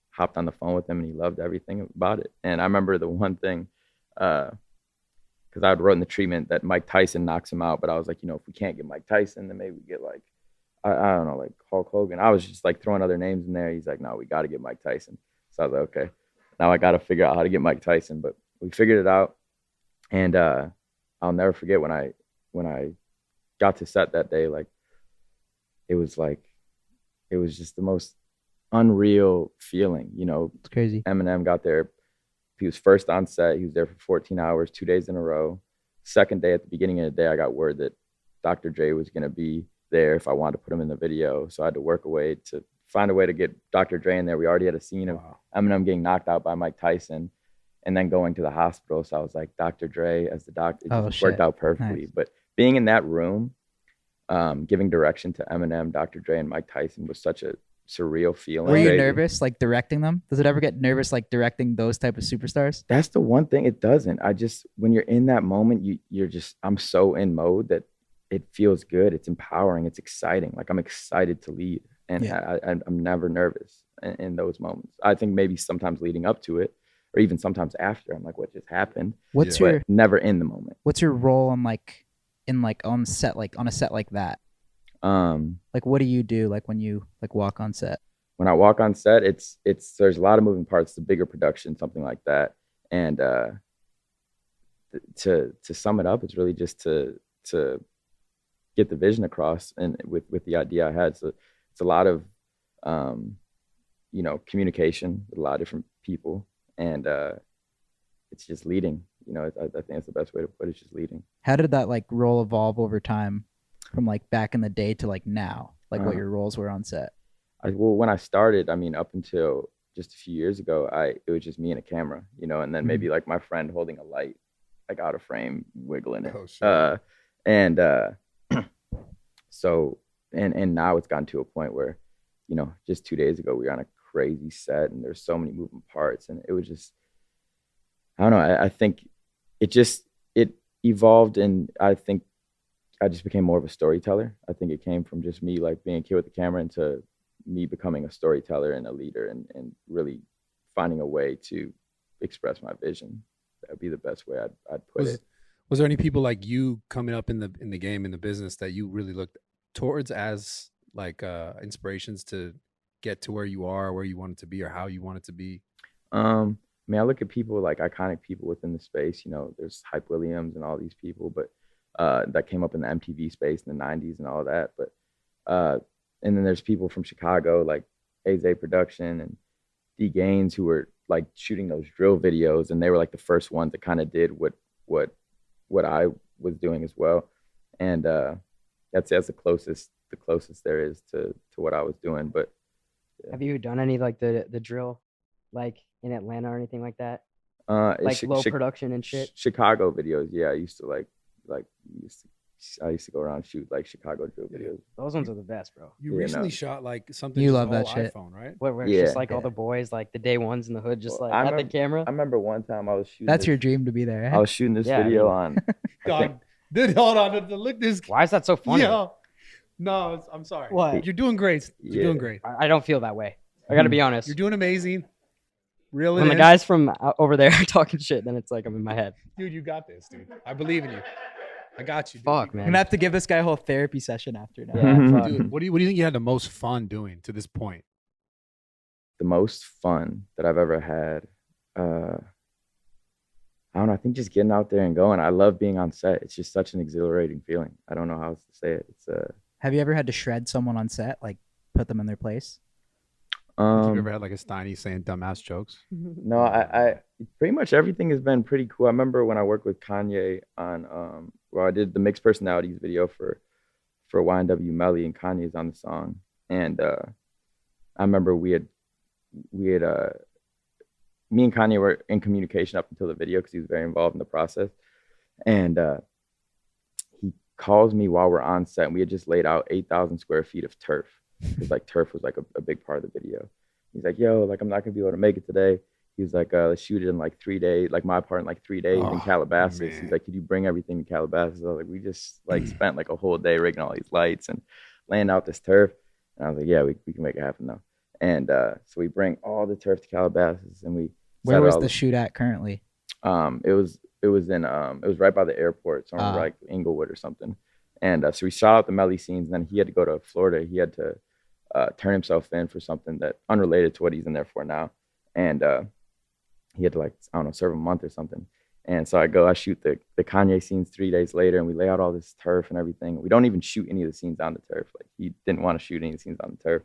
hopped on the phone with him, and he loved everything about it. And I remember the one thing, because I had wrote in the treatment that Mike Tyson knocks him out, but I was like, if we can't get Mike Tyson, then maybe we get like, I don't know, like Hulk Hogan. I was just like throwing other names in there. He's like, no, we got to get Mike Tyson. So I was like, okay, now I got to figure out how to get Mike Tyson. But we figured it out, and I'll never forget when I got to set that day. It was just the most unreal feeling. It's crazy. Eminem got there. He was first on set. He was there for 14 hours, 2 days in a row. Second day, at the beginning of the day, I got word that Dr. Dre was going to be there if I wanted to put him in the video. So I had to find a way to get Dr. Dre in there. We already had a scene of Eminem getting knocked out by Mike Tyson and then going to the hospital. So I was like, Dr. Dre as the doctor. It just worked out perfectly. Nice. But being in that room, giving direction to Eminem, Dr. Dre, and Mike Tyson was such a surreal feeling. Were you nervous directing them? Does it ever get nervous directing those type of superstars? That's the one thing it doesn't. When you're in that moment, I'm so in mode that it feels good. It's empowering. It's exciting. Like I'm excited to lead, and I'm never nervous in those moments. I think maybe sometimes leading up to it, or even sometimes after, I'm like, what just happened? But never in the moment. What's your role on on set, on a set like that? What do you do when you walk on set? When I walk on set, there's a lot of moving parts. The bigger production, something like that, and to sum it up, it's really just to get the vision across, and with the idea I had. So it's a lot of communication with a lot of different people, and it's just leading. I think that's the best way to put it. It's just leading. How did that role evolve over time, from back in the day to now? What your roles were on set? Well, when I started, I mean, up until just a few years ago, it was just me and a camera, and then maybe like my friend holding a light, like out of frame, wiggling it. Oh, shit. And so, and now it's gotten to a point where, just 2 days ago, we were on a crazy set and there's so many moving parts. And it was just, I don't know. I think it evolved, and I think I just became more of a storyteller. I think it came from just me like being a kid with the camera into me becoming a storyteller and a leader, and really finding a way to express my vision. That would be the best way I'd put it. Was there any people like you coming up in the game, in the business, that you really looked towards as like inspirations to get to where you are, where you wanted to be, or how you wanted to be? I mean, I look at people like iconic people within the space. There's Hype Williams and all these people, but that came up in the MTV space in the 90s and all that. But and then there's people from Chicago like AZ Production and D Gaines, who were like shooting those drill videos, and they were like the first ones that kind of did what I was doing as well. And that's the closest there is to what I was doing. But yeah. Have you done any like the drill, like in Atlanta or anything like that? Like low production and shit. Chicago videos, yeah. I used to go around and shoot like Chicago drill videos. Those ones are the best, bro. You recently shot like something. You just love that all shit. iPhone, right? Where it's just like all the boys, like the day ones in the hood, just Well, like at the camera. I remember one time I was shooting. That's your dream to be there. I was shooting this video on. God, dude, hold on. Look this. Why is that so funny? Yo. No, I'm sorry. What? You're doing great. You're doing great. I don't feel that way. I gotta be honest. You're doing amazing. Reel it When the in. guys from over there are talking shit, then it's like I'm in my head. Dude, you got this, dude. I believe in you. I got you. Dude. Fuck, I'm man. gonna have to give this guy a whole therapy session after now. Yeah, fuck. Dude, what do you think you had the most fun doing to this point? The most fun that I've ever had. I don't know. I think just getting out there and going. I love being on set. It's just such an exhilarating feeling. I don't know how else to say it. It's Have you ever had to shred someone on set, like put them in their place? Have you ever had like a Steiny saying dumbass jokes? No, I pretty much everything has been pretty cool. I remember when I worked with Kanye on I did the mixed personalities video for YNW Melly, and Kanye's on the song. And I remember we had me and Kanye were in communication up until the video because he was very involved in the process. And he calls me while we're on set, and we had just laid out 8,000 square feet of turf. Because like turf was like a big part of the video. He's like, yo, like I'm not gonna be able to make it today. He was like, let's shoot it in like 3 days, like my part in like 3 days in Calabasas. Man. He's like, could you bring everything to Calabasas? I was like, we just like spent like a whole day rigging all these lights and laying out this turf. And I was like, yeah, we can make it happen though. And so we bring all the turf to Calabasas, and we Where was the shoot at currently? it was right by the airport, somewhere like Inglewood or something. And so we shot out the Melly scenes, and then he had to go to Florida. He had to turn himself in for something that unrelated to what he's in there for now. And he had to like, I don't know, serve a month or something. And so I shoot the Kanye scenes 3 days later, and we lay out all this turf and everything. We don't even shoot any of the scenes on the turf. Like he didn't want to shoot any of the scenes on the turf.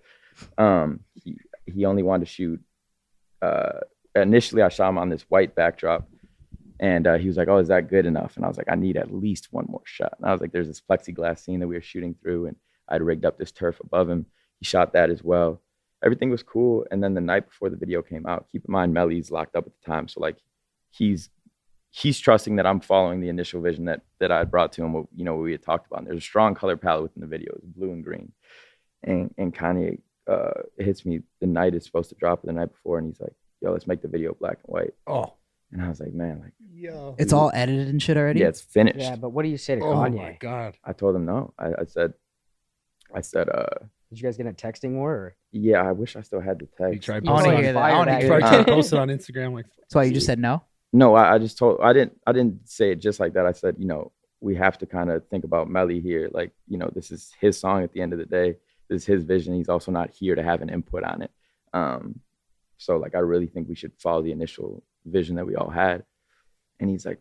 He only wanted to shoot, initially I shot him on this white backdrop. And he was like, oh, is that good enough? And I was like, I need at least one more shot. And I was like, there's this plexiglass scene that we were shooting through, and I'd rigged up this turf above him. He shot that as well. Everything was cool. And then the night before the video came out, keep in mind, Melly's locked up at the time. So like he's trusting that I'm following the initial vision that I brought to him, what we had talked about. And there's a strong color palette within the video. It's blue and green. And Kanye hits me the night it's supposed to drop, the night before. And he's like, yo, let's make the video black and white. Oh. And I was like, man, like, yo, It's all edited and shit already? yeah, it's finished. Yeah, but what do you say to oh Kanye? my God. I told him no. I said, Did you guys get a texting war? Or? yeah, I wish I still had the You text. tried I wanna posting hear on, that. I wanna Fire hear tried that. to post it on Instagram. Like, That's why you just said no? No, I just told, I didn't say it just like that. I said, we have to kind of think about Melly here. Like, this is his song at the end of the day. This is his vision. He's also not here to have an input on it. So like, I really think we should follow the initial vision that we all had. And he's like,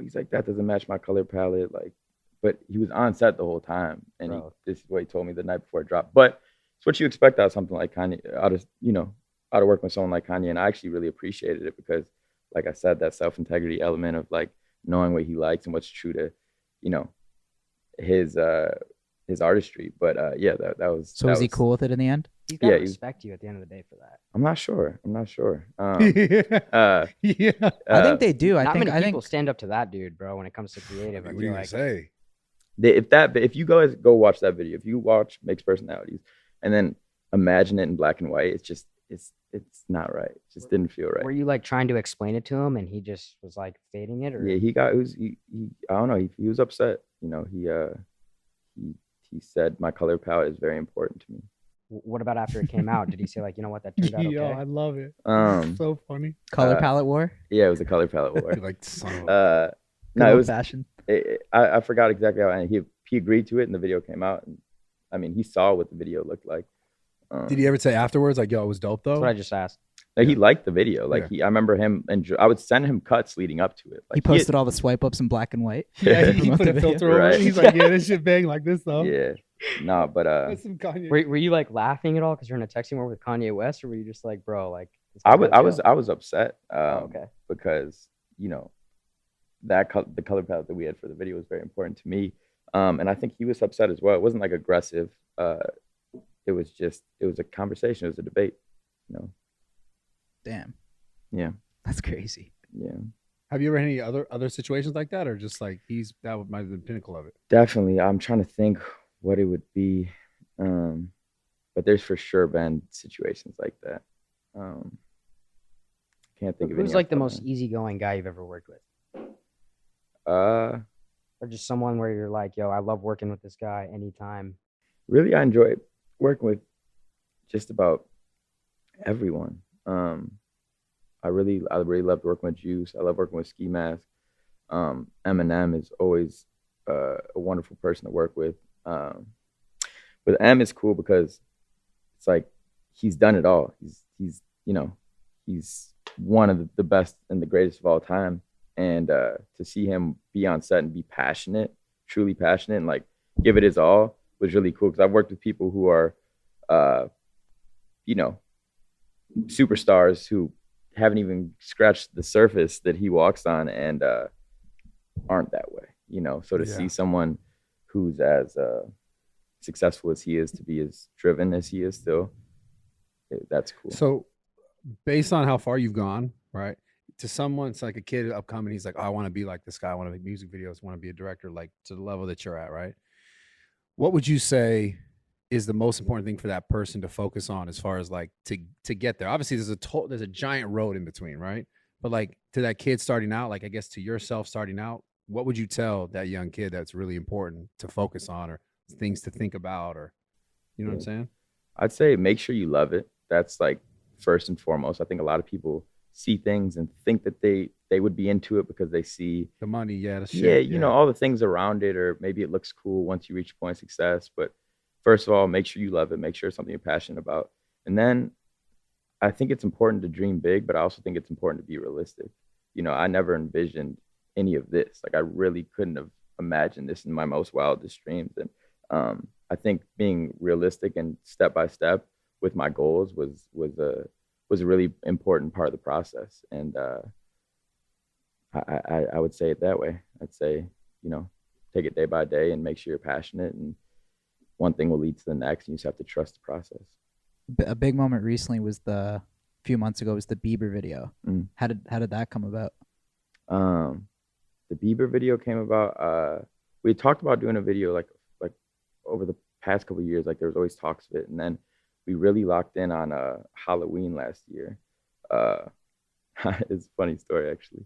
he's like, that doesn't match my color palette. Like, but he was on set the whole time. And this is what he told me the night before it dropped. But it's what you expect out of something like Kanye, out of working with someone like Kanye. And I actually really appreciated it because, like I said, that self-integrity element of like knowing what he likes and what's true to, his artistry. But yeah, that was. So was he cool with it in the end? He's got to Yeah, respect you at the end of the day for that. I'm not sure. Yeah. I think they do. Not many I people think stand up to that dude, bro. When it comes to I creative, mean, I what are you feel gonna like say? if you guys go watch that video, if you watch Mixed Personalities and then imagine it in black and white, it's not right. It just didn't feel right. were you like trying to explain it to him and he just was like fading it, or Yeah, he I don't know, he was upset. You know, he said my color palette is very important to me. what about after it came out? Did he say like, you know what, that turned out okay? Yo, I love it. Um, So funny. color palette war. yeah, it was a color palette war. You're like, son of a. No, it was. Fashion. I forgot exactly how, and he agreed to it, and the video came out. And I mean, he saw what the video looked like. Did he ever say afterwards, like, yo, it was dope though? That's what I just asked. Like, he liked the video. Like, Yeah. I remember him, and I would send him cuts leading up to it. Like, He posted all the swipe ups in black and white. Yeah, he Promote put the a video. filter over Right. it. He's like, yeah, this shit bang like this though. Yeah, no, but That's some Kanye. Were you like laughing at all because you're in a texting war with Kanye West, or were you just like, bro, like this I guy's was gotta I was upset. okay. Because the color palette that we had for the video was very important to me, and I think he was upset as well. It wasn't like aggressive. It was a conversation. It was a debate. You know. Damn, Yeah. that's crazy. Yeah. Have you ever had any other situations like that, or just like that might have been the pinnacle of it? Definitely. I'm trying to think what it would be. But there's for sure been situations like that. Can't think of Who's any like the off most top easygoing guy you've ever worked with, of my head. or just someone where you're like, yo, I love working with this guy anytime. Really, I enjoy working with just about everyone. I really loved working with Juice. I love working with Ski Mask. Eminem is always a wonderful person to work with. With M, it's cool because it's like he's done it all. He's one of the best and the greatest of all time. And to see him be on set and be passionate, truly passionate, and like give it his all was really cool. Because I've worked with people who are, superstars who haven't even scratched the surface that he walks on, and aren't that way. So to see someone who's as successful as he is, to be as driven as he is still, that's cool. So, based on how far you've gone, right? To someone, it's like a kid upcoming. He's like, oh, I want to be like this guy. I want to make music videos. I want to be a director, like to the level that you're at, right? What would you say is the most important thing for that person to focus on as far as like to get there? Obviously, there's a giant road in between, right? But like to that kid starting out, like I guess to yourself starting out, what would you tell that young kid that's really important to focus on, or things to think about, or you know what I'm saying? I'd say make sure you love it. That's like first and foremost. I think a lot of people see things and think that they would be into it because they see The money, the shit. yeah, you know, all the things around it, or maybe it looks cool once you reach a point of success. But first of all, make sure you love it. Make sure it's something you're passionate about. And then I think it's important to dream big, but I also think it's important to be realistic. I never envisioned any of this. Like, I really couldn't have imagined this in my most wildest dreams. And I think being realistic and step by step with my goals was a really important part of the process. And I would say it that way. I'd say, take it day by day and make sure you're passionate, and one thing will lead to the next, and you just have to trust the process. A big moment recently was a few months ago was the Bieber video. Mm. How did that come about? The Bieber video came about. We had talked about doing a video like over the past couple of years. Like, there was always talks of it, and then we really locked in on Halloween last year. It's a funny story, actually.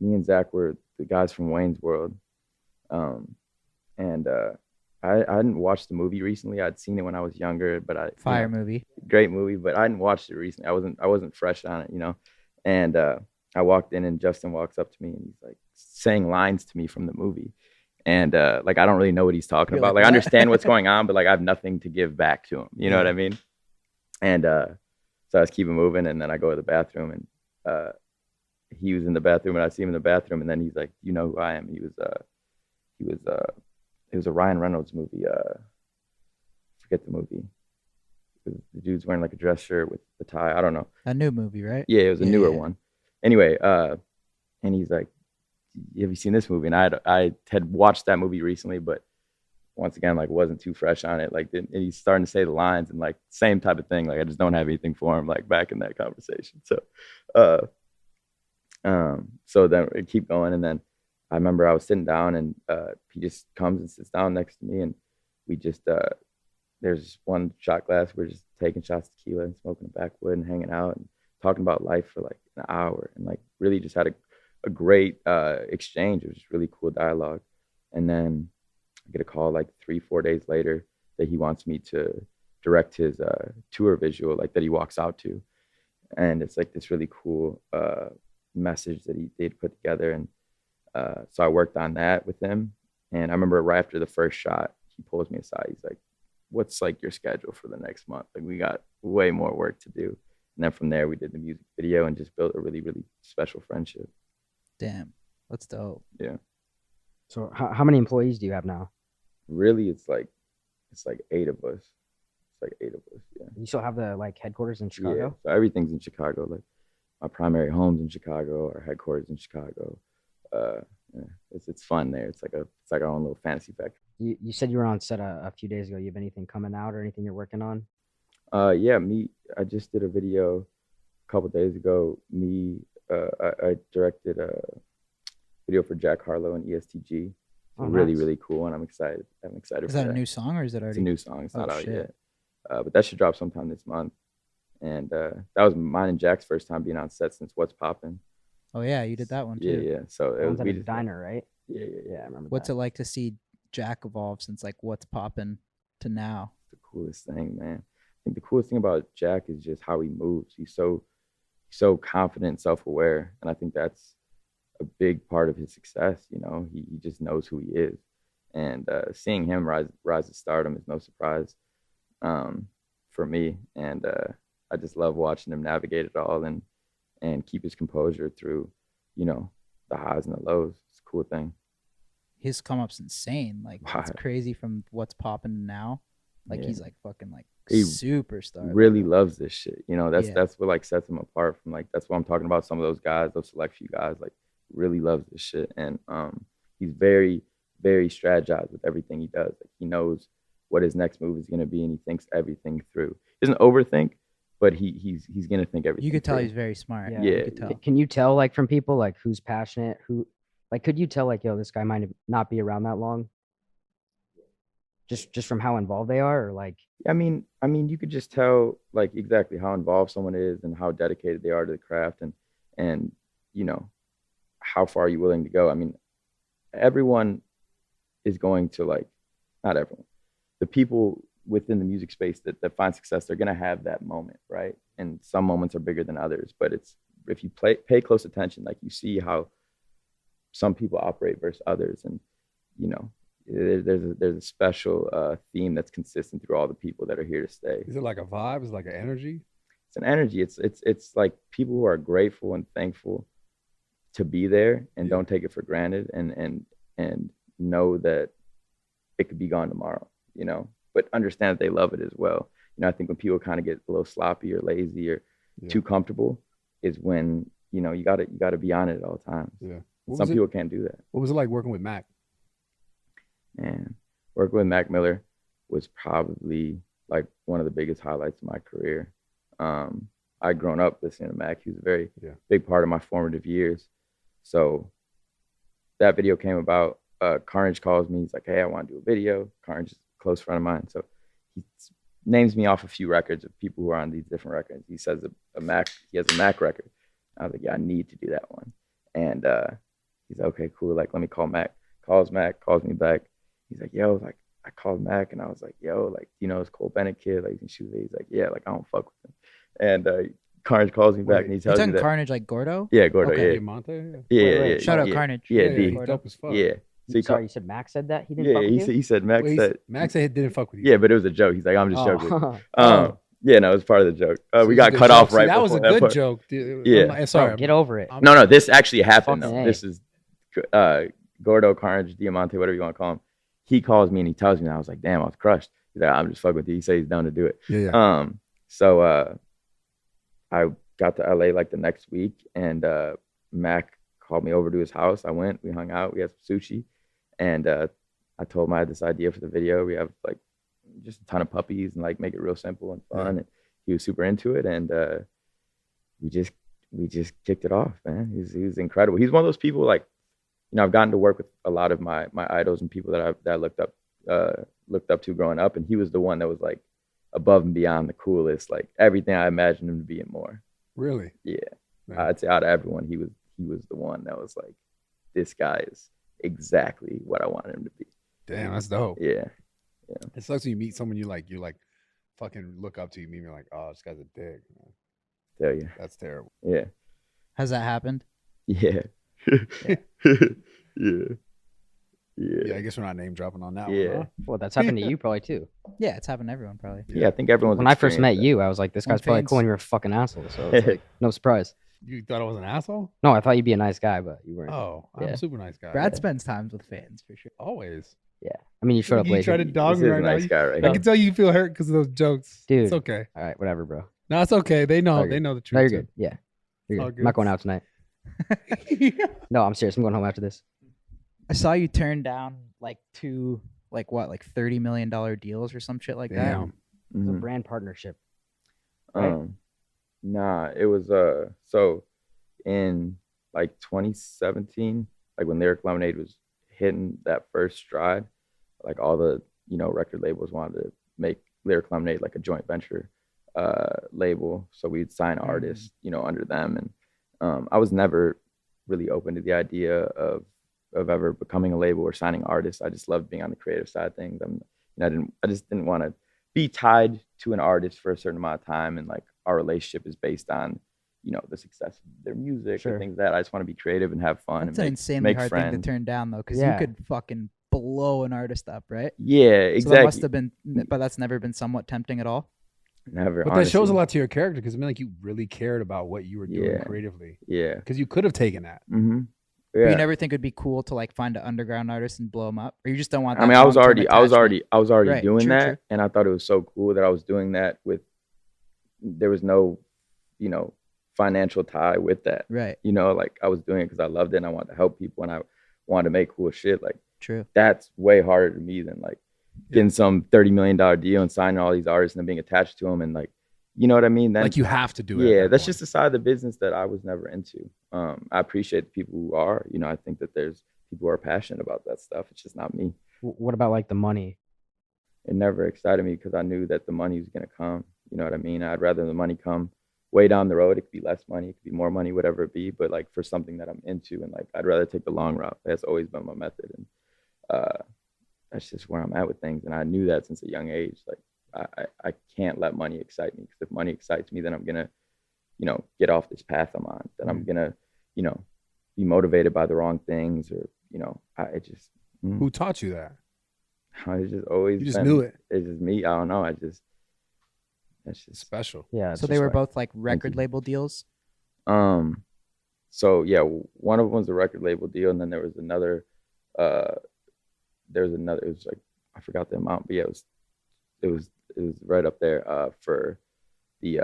Me and Zach were the guys from Wayne's World, and I hadn't watched the movie recently. I'd seen it when I was younger, but Movie. Great movie, but I hadn't watched it recently. I wasn't fresh on it, And I walked in, and Justin walks up to me, and he's like saying lines to me from the movie, and like, I don't really know what he's talking about. Like, I understand what's going on, but like, I have nothing to give back to him. You know what I mean? And so I was keeping moving, and then I go to the bathroom, and he was in the bathroom, and I see him in the bathroom, and then he's like, "You know who I am?" It was a Ryan Reynolds movie. Forget the movie. The dude's wearing like a dress shirt with the tie. I don't know. A new movie, right? Yeah, it was a newer one. Anyway, and he's like, "Have you seen this movie?" And I had watched that movie recently, but once again, like wasn't too fresh on it. Like and he's starting to say the lines and like same type of thing. Like I just don't have anything for him like back in that conversation. So then we keep going, and then I remember I was sitting down, and he just comes and sits down next to me, and we just there's one shot glass. We're just taking shots of tequila and smoking a backwood and hanging out and talking about life for like an hour, and like really just had a great exchange. It was just really cool dialogue. And then I get a call like 3-4 days later that he wants me to direct his tour visual, like that he walks out to, and it's like this really cool message that they'd put together. And so I worked on that with him. And I remember right after the first shot, he pulls me aside. He's like, "What's like your schedule for the next month? Like we got way more work to do." And then from there, we did the music video and just built a really, really special friendship. Damn, that's dope. Yeah. So how many employees do you have now? Really, it's like 8 of us. It's like 8 of us. Yeah. You still have the like headquarters in Yeah. Chicago? So everything's in Chicago. Like my primary home's in Chicago. Our headquarters in Chicago. Yeah, it's fun there. It's like our own little fantasy factory. You said you were on set a few days ago. You have anything coming out or anything you're working on? Yeah, I just did a video a couple days ago. I directed a video for Jack Harlow and ESTG. Oh, really, nice. really cool, and I'm excited. Is for that a new song or is it already? It's a new song. It's not out shit. yet, but that should drop sometime this month. And that was mine and Jack's first time being on set since What's Poppin'. Oh yeah, you did that one too. Yeah. So That it one's was at a diner, right? Yeah. Yeah, I remember What's that. it like to see Jack evolve since like What's Poppin' to now? The coolest thing, man. I think the coolest thing about Jack is just how he moves. He's so confident, self-aware, and I think that's a big part of his success. You know, he just knows who he is, and seeing him rise to stardom is no surprise for me. And I just love watching him navigate it all and keep his composure through, you know, the highs and the lows. It's a cool thing. His come up's insane. Like it's Wow. crazy from What's Poppin' to now. Like Yeah. he's like fucking like He superstar. Really loves this shit. You know, Yeah. that's what like sets him apart from like, that's what I'm talking about. Some of those guys, those select few guys, like really loves this shit. And he's very, very strategized with everything he does. Like he knows what his next move is going to be, and he thinks everything through. He doesn't overthink, but he's going to think everything. You could tell through. he's very smart. Yeah. You could tell. Can you tell like from people like who's passionate, who like could you tell like, yo, this guy might not be around that long? Just from how involved they are, or like I mean, you could just tell like exactly how involved someone is and how dedicated they are to the craft, and you know, how far are you willing to go? I mean, everyone is going to like, not everyone, the people within the music space that find success, they're gonna have that moment, right? And some moments are bigger than others, but it's if you pay close attention, like you see how some people operate versus others, and you know, there's a special theme that's consistent through all the people that are here to stay. Is it like a vibe? Is it like an energy? It's an energy. It's like people who are grateful and thankful to be there and Yeah. don't take it for granted, and know that it could be gone tomorrow, you know, but understand that they love it as well. You know, I think when people kind of get a little sloppy or lazy or Yeah. too comfortable is when, you know, you gotta be on it at all times. Yeah. Some people can't do that. What was it like working with Mac? And working with Mac Miller was probably like one of the biggest highlights of my career. I'd grown up listening to Mac. He was a very big part of my formative years. So that video came about. Carnage calls me. He's like, "Hey, I want to do a video." Carnage is a close friend of mine. So he names me off a few records of people who are on these different records. He says he has a Mac record. I was like, "Yeah, I need to do that one." And he's like, "Okay, cool. Like, let me call Mac." Calls Mac, calls me back. He's like, "Yo, like I called Mac," and I was like, "Yo, like, you know, this Cole Bennett kid, like, you can shoot it." He's like, "Yeah, like I don't fuck with him." And Carnage calls me back and he You tells me talking that. Carnage like Gordo? Yeah, Gordo. Okay. Diamante? Yeah. Shout out yeah. Carnage. Yeah, he's D. dope as fuck. Yeah. So he sorry, you said Max said that he didn't yeah, fuck with you? he said Mac Wait, said Max said he didn't fuck with you. yeah, but it was a joke. He's like, "I'm just joking." Oh. Yeah, no, it was part of the joke. So We it's a got good cut joke. off See, right that was a before that good part. joke. Dude. Yeah. I'm sorry. Get over it. No, this actually happened though. Fucking A. This is Gordo, Carnage, Diamante, whatever you want to call him. He calls me and he tells me, and I was like, "Damn, I was crushed." He's like, "I'm just fucking with you." He said he's down to do it. Yeah. So I got to LA like the next week, and Mac called me over to his house. I went, we hung out, we had some sushi, and I told him I had this idea for the video. We have like just a ton of puppies and like make it real simple and fun. And he was super into it, and we just kicked it off, man. He was incredible. He's one of those people, like, you know, I've gotten to work with a lot of my idols and people that I looked up to growing up, and he was the one that was like above and beyond the coolest, like everything I imagined him to be and more. Really? Yeah. Man. I'd say out of everyone, he was the one that was like, this guy is exactly what I wanted him to be. Damn, that's dope. Yeah. It sucks when you meet someone you like fucking look up to. You mean you're like, oh, this guy's a dick. Tell you. That's terrible. Yeah. Has that happened? Yeah. Yeah. Yeah. I guess we're not name dropping on that Yeah. one. Huh? Well, that's happened to you probably too. Yeah, it's happened to everyone probably. Yeah, I think everyone's When I first met experienced you, I was like, this When guy's probably fans- cool and you're a fucking asshole. So it's like, no surprise. You thought I was an asshole? No, I thought you'd be a nice guy, but you weren't. Oh, I'm Yeah. a super nice guy. Brad spends times with fans for sure. Always. Yeah. I mean, you showed up You late. try to that. dog This me is right a nice now. guy right I here. can tell you feel hurt because of those jokes. Dude. It's okay. All right, whatever, bro. No, it's okay. They know. All They good. know the truth. No, you're too. good. Yeah. You're All good. good. I'm not going out tonight. No, I'm serious. I'm going home after this. I saw you turn down like two, like what, like $30 million deals or some shit like Damn. It's a Mhm. brand partnership. right? Nah, it was so in like 2017, like when Lyrical Lemonade was hitting that first stride, like all the, you know, record labels wanted to make Lyrical Lemonade like a joint venture label. So we'd sign artists, you know, under them. And I was never really open to the idea of ever becoming a label or signing artists. I just loved being on the creative side of things. I just didn't want to be tied to an artist for a certain amount of time, and like our relationship is based on, you know, the success of their music Sure. or things like that. I just want to be creative and have fun. That's and an insanely make hard friends. thing to turn down though, because Yeah. you could fucking blow an artist up, right? Yeah, So that exactly. must have been, but that's never been somewhat tempting at all. Never. But that shows a honestly. lot to your character because I mean, like you really cared about what you were doing Yeah. creatively. Yeah. Because you could have taken that. Mm-hmm. But Yeah. you never think it'd be cool to like find an underground artist and blow them up, or you just don't want. That I mean, I was long-term already attachment? Right, doing true, that, true. and I thought it was so cool that I was doing that with. There was no, you know, financial tie with that. Right. You know, like I was doing it because I loved it and I wanted to help people and I wanted to make cool shit. Like True. that's way harder to me than like getting some $30 million deal and signing all these artists and then being attached to them and like, you know what I mean? Then Like you have to do it. at yeah, that that's point. just a side of the business that I was never into. I appreciate the people who are. You know, I think that there's people who are passionate about that stuff. It's just not me. What about like the money? It never excited me because I knew that the money was gonna come. You know what I mean? I'd rather the money come way down the road. It could be less money, it could be more money, whatever it be. But like for something that I'm into, and like I'd rather take the long route. That's always been my method, and that's just where I'm at with things. And I knew that since a young age. Like I can't let money excite me, because if money excites me, then I'm gonna, you know, get off this path I'm on. Then I'm gonna, you know, be motivated by the wrong things, or you know, Who taught you that? it's just always You just been- knew it. It's just me. I don't know. That's just Special. Yeah. it's So they just were like- both like record you. label deals. So yeah, one of them was a record label deal, and then there was another. It was like, I forgot the amount, but yeah, it was right up there for the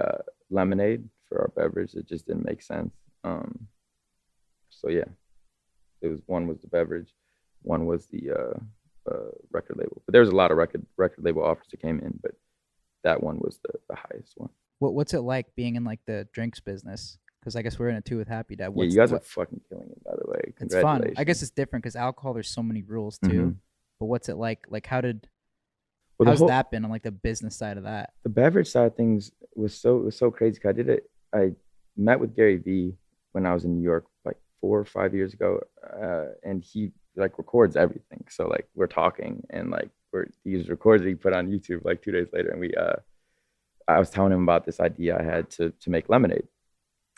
lemonade for our beverage. It just didn't make sense. So yeah, one was the beverage, one was the record label. But there was a lot of record label offers that came in, but that one was the highest one. What's it like being in like the drinks business? Because I guess we're in it too with Happy Dad. Yeah, you guys are fucking killing it, by the way. It's fun. I Congratulations. guess it's different because alcohol. There's so many rules too. Mhm. But what's it like? Like Well, how's that been on like the business side of that? the beverage side of things was so crazy. 'Cause I met with Gary Vee when I was in New York like 4 or 5 years ago, and he like records everything. So like we're talking, and like these records that he put on YouTube like 2 days later, and I was telling him about this idea I had to make lemonade.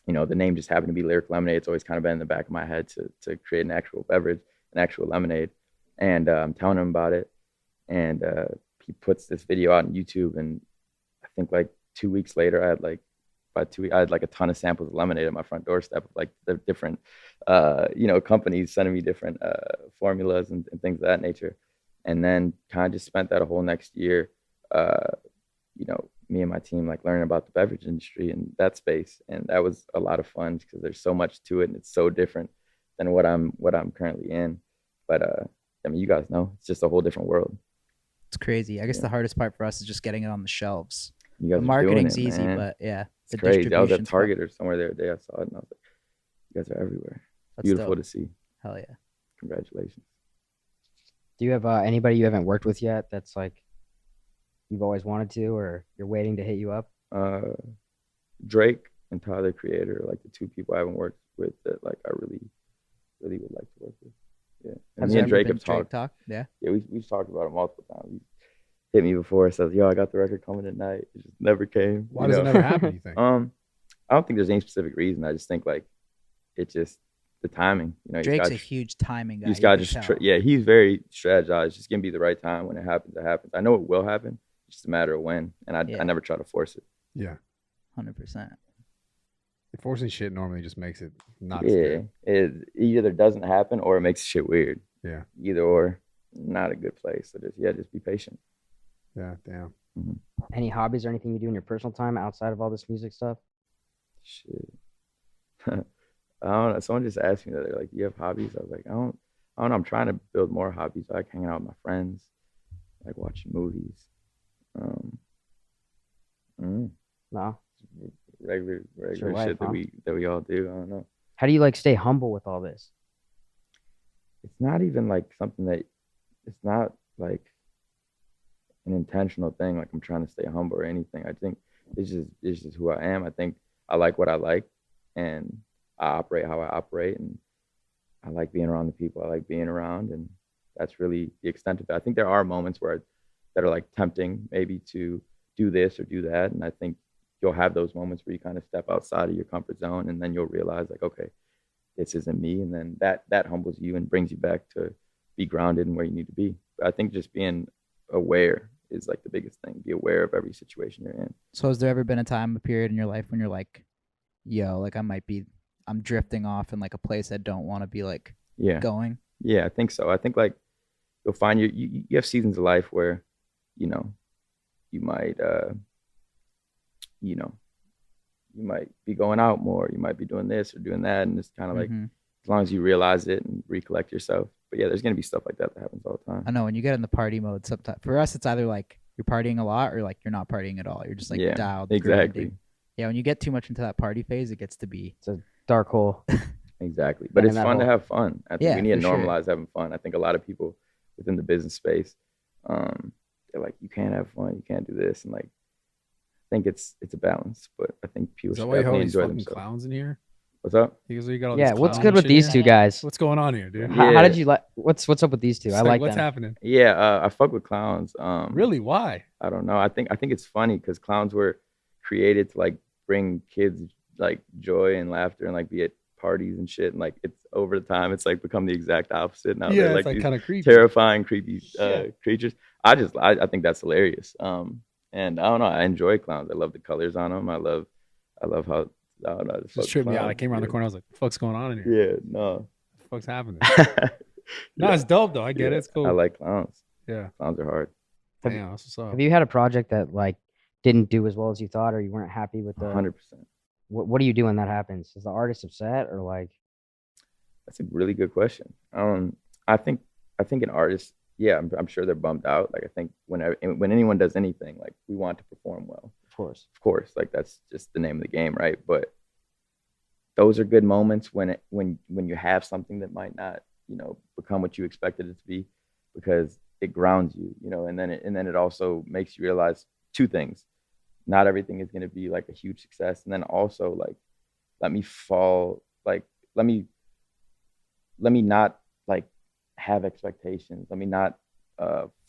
You know, the name just happened to be Lyrical Lemonade. It's always kind of been in the back of my head to create an actual beverage, an actual lemonade. And I'm telling him about it, and he puts this video out on YouTube, and I think like 2 weeks later, I had like a ton of samples of lemonade at my front doorstep of like the different, you know, companies sending me different formulas and things of that nature. And then kind of just spent that a whole next year, you know, me and my team like learning about the beverage industry and that space, and that was a lot of fun because there's so much to it, and it's so different than what I'm currently in. But I mean, you guys know, it's just a whole different world. It's crazy. I guess Yeah. the hardest part for us is just getting it on the shelves. You The guys are doing marketing's it, easy, man. but yeah, It's the crazy. I was at distribution's Target or somewhere the other day. I saw it and I was like, you guys are everywhere. That's Beautiful dope. to see. Hell yeah. Congratulations. Do you have anybody you haven't worked with yet that's like you've always wanted to, or you're waiting to hit you up? Drake and Tyler, the Creator, like the two people I haven't worked with that like I really would like to work with. Yeah. And Has me there and ever Drake have talked. Talk? Yeah. Yeah, we've talked about it multiple times. He hit me before, says, "Yo, I got the record coming tonight." It just never came. Why does it never happen, you think? I don't think there's any specific reason. I just think like it just the timing. You know, Drake's a huge timing guy. You just gotta just yeah, he's very strategized. It's just gonna be the right time. When it happens, it happens. I know it will happen. It's just a matter of when, and I never try to force it. Yeah. 100%. Forcing shit normally just makes it not. Yeah, it either doesn't happen or it makes shit weird. Yeah. Either or, not a good place. So just be patient. Yeah. Damn. Mm-hmm. Any hobbies or anything you do in your personal time outside of all this music stuff? Shit. I don't know. Someone just asked me that. They're like, "Do you have hobbies?" I was like, I don't know. I'm trying to build more hobbies. I like hanging out with my friends, like watching movies. No. Regular life, shit huh? that we all do. I don't know. How do you like stay humble with all this? It's not even like something that it's not like an intentional thing. Like I'm trying to stay humble or anything. I think it's just who I am. I think I like what I like, and I operate how I operate, and I like being around the people I like being around, and that's really the extent of it. I think there are moments that are like tempting, maybe to do this or do that, and I think you'll have those moments where you kind of step outside of your comfort zone, and then you'll realize like, okay, this isn't me, and then that humbles you and brings you back to be grounded in where you need to be. But I think just being aware is like the biggest thing. Be aware of every situation you're in. So has there ever been a period in your life when you're like, yo, like I'm drifting off in like a place I don't want to be like going? Yeah, I think so. I think like you'll find you have seasons of life where, you might you might be going out more, you might be doing this or doing that, and it's kind of like as long as you realize it and recollect yourself. But yeah, there's gonna be stuff like that happens all the time. I know when you get in the party mode, sometimes for us it's either like you're partying a lot or like you're not partying at all. You're just like dialed. Exactly. Grinding. Yeah, when you get too much into that party phase, it gets to be It's a dark hole. Exactly. But it's fun to have fun. I think we need to normalize having fun. I think a lot of people within the business space, they're like, you can't have fun, you can't do this, and like I think it's a balance, but I think people should definitely enjoy themselves. Clowns in here. What's up? Because you got all Yeah, these what's clown good with shit these here? two guys? What's going on here, dude? How did you like? What's up with these two? I like what's them. happening. Yeah, I fuck with clowns. Really? Why? I don't know. I think it's funny because clowns were created to like bring kids like joy and laughter and like be at parties and shit. And like it's over the time, it's like become the exact opposite. Now they're like these kind of creepy, terrifying, creepy creatures. I think that's hilarious. And I don't know. I enjoy clowns. I love the colors on them. I love how. I don't know. Just tripped me out. I came around the corner. I was like, "What the fuck's going on in here?" Yeah, no. What the fuck's happening? No, it's dope though. I get it. It's cool. I like clowns. Yeah, clowns are hard. Damn, that's what's up. Have you had a project that like didn't do as well as you thought, or you weren't happy with the? 100%. What do you do when that happens? Is the artist upset or like? That's a really good question. I think an artist, yeah, I'm sure they're bummed out. Like I think when anyone does anything, like we want to perform well. Of course, like that's just the name of the game, right? But those are good moments when you have something that might not, become what you expected it to be, because it grounds you, and then it also makes you realize two things. Not everything is going to be like a huge success, and then also like let me not like have expectations. Let me not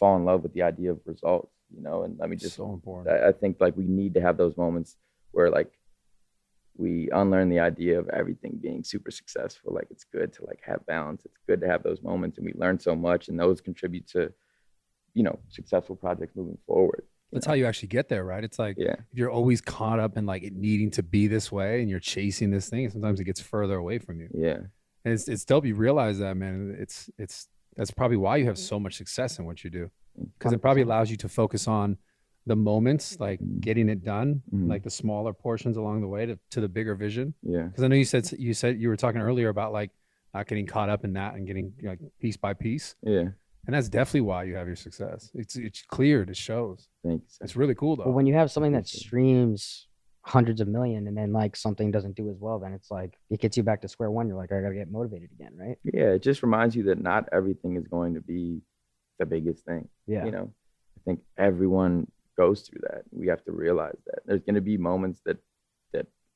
fall in love with the idea of results, and let me just so important. I think like we need to have those moments where like we unlearn the idea of everything being super successful. Like it's good to like have balance. It's good to have those moments, and we learn so much, and those contribute to, successful projects moving forward. That's how you actually get there, right? It's like if you're always caught up in like it needing to be this way, and you're chasing this thing, sometimes it gets further away from you. Yeah, and it's dope you realize that, man. That's probably why you have so much success in what you do, because it probably allows you to focus on the moments, like getting it done, like the smaller portions along the way to the bigger vision. Yeah. Because I know you said you were talking earlier about like not getting caught up in that and getting like piece by piece. Yeah. And that's definitely why you have your success. It's cleared. It shows. Thanks. It's really cool though. Well, when you have something that Appreciate it. streams hundreds of million and then like something doesn't do as well, then it's like it gets you back to square one. You're like, I gotta get motivated again, right? Yeah, it just reminds you that not everything is going to be the biggest thing. Yeah. You know, I think everyone goes through that. We have to realize that there's going to be moments that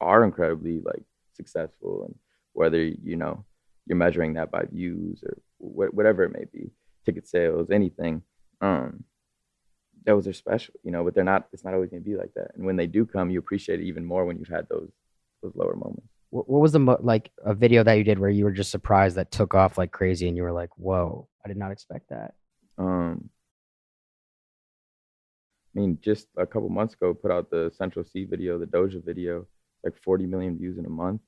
are incredibly like successful, and whether you're measuring that by views or whatever it may be, ticket sales, anything, those are special, but they're not. It's not always going to be like that. And when they do come, you appreciate it even more when you've had those lower moments. What was the like a video that you did where you were just surprised that took off like crazy and you were like, whoa, I did not expect that? I mean, just a couple months ago, put out the Central C video, the Doja video, like 40 million views in a month.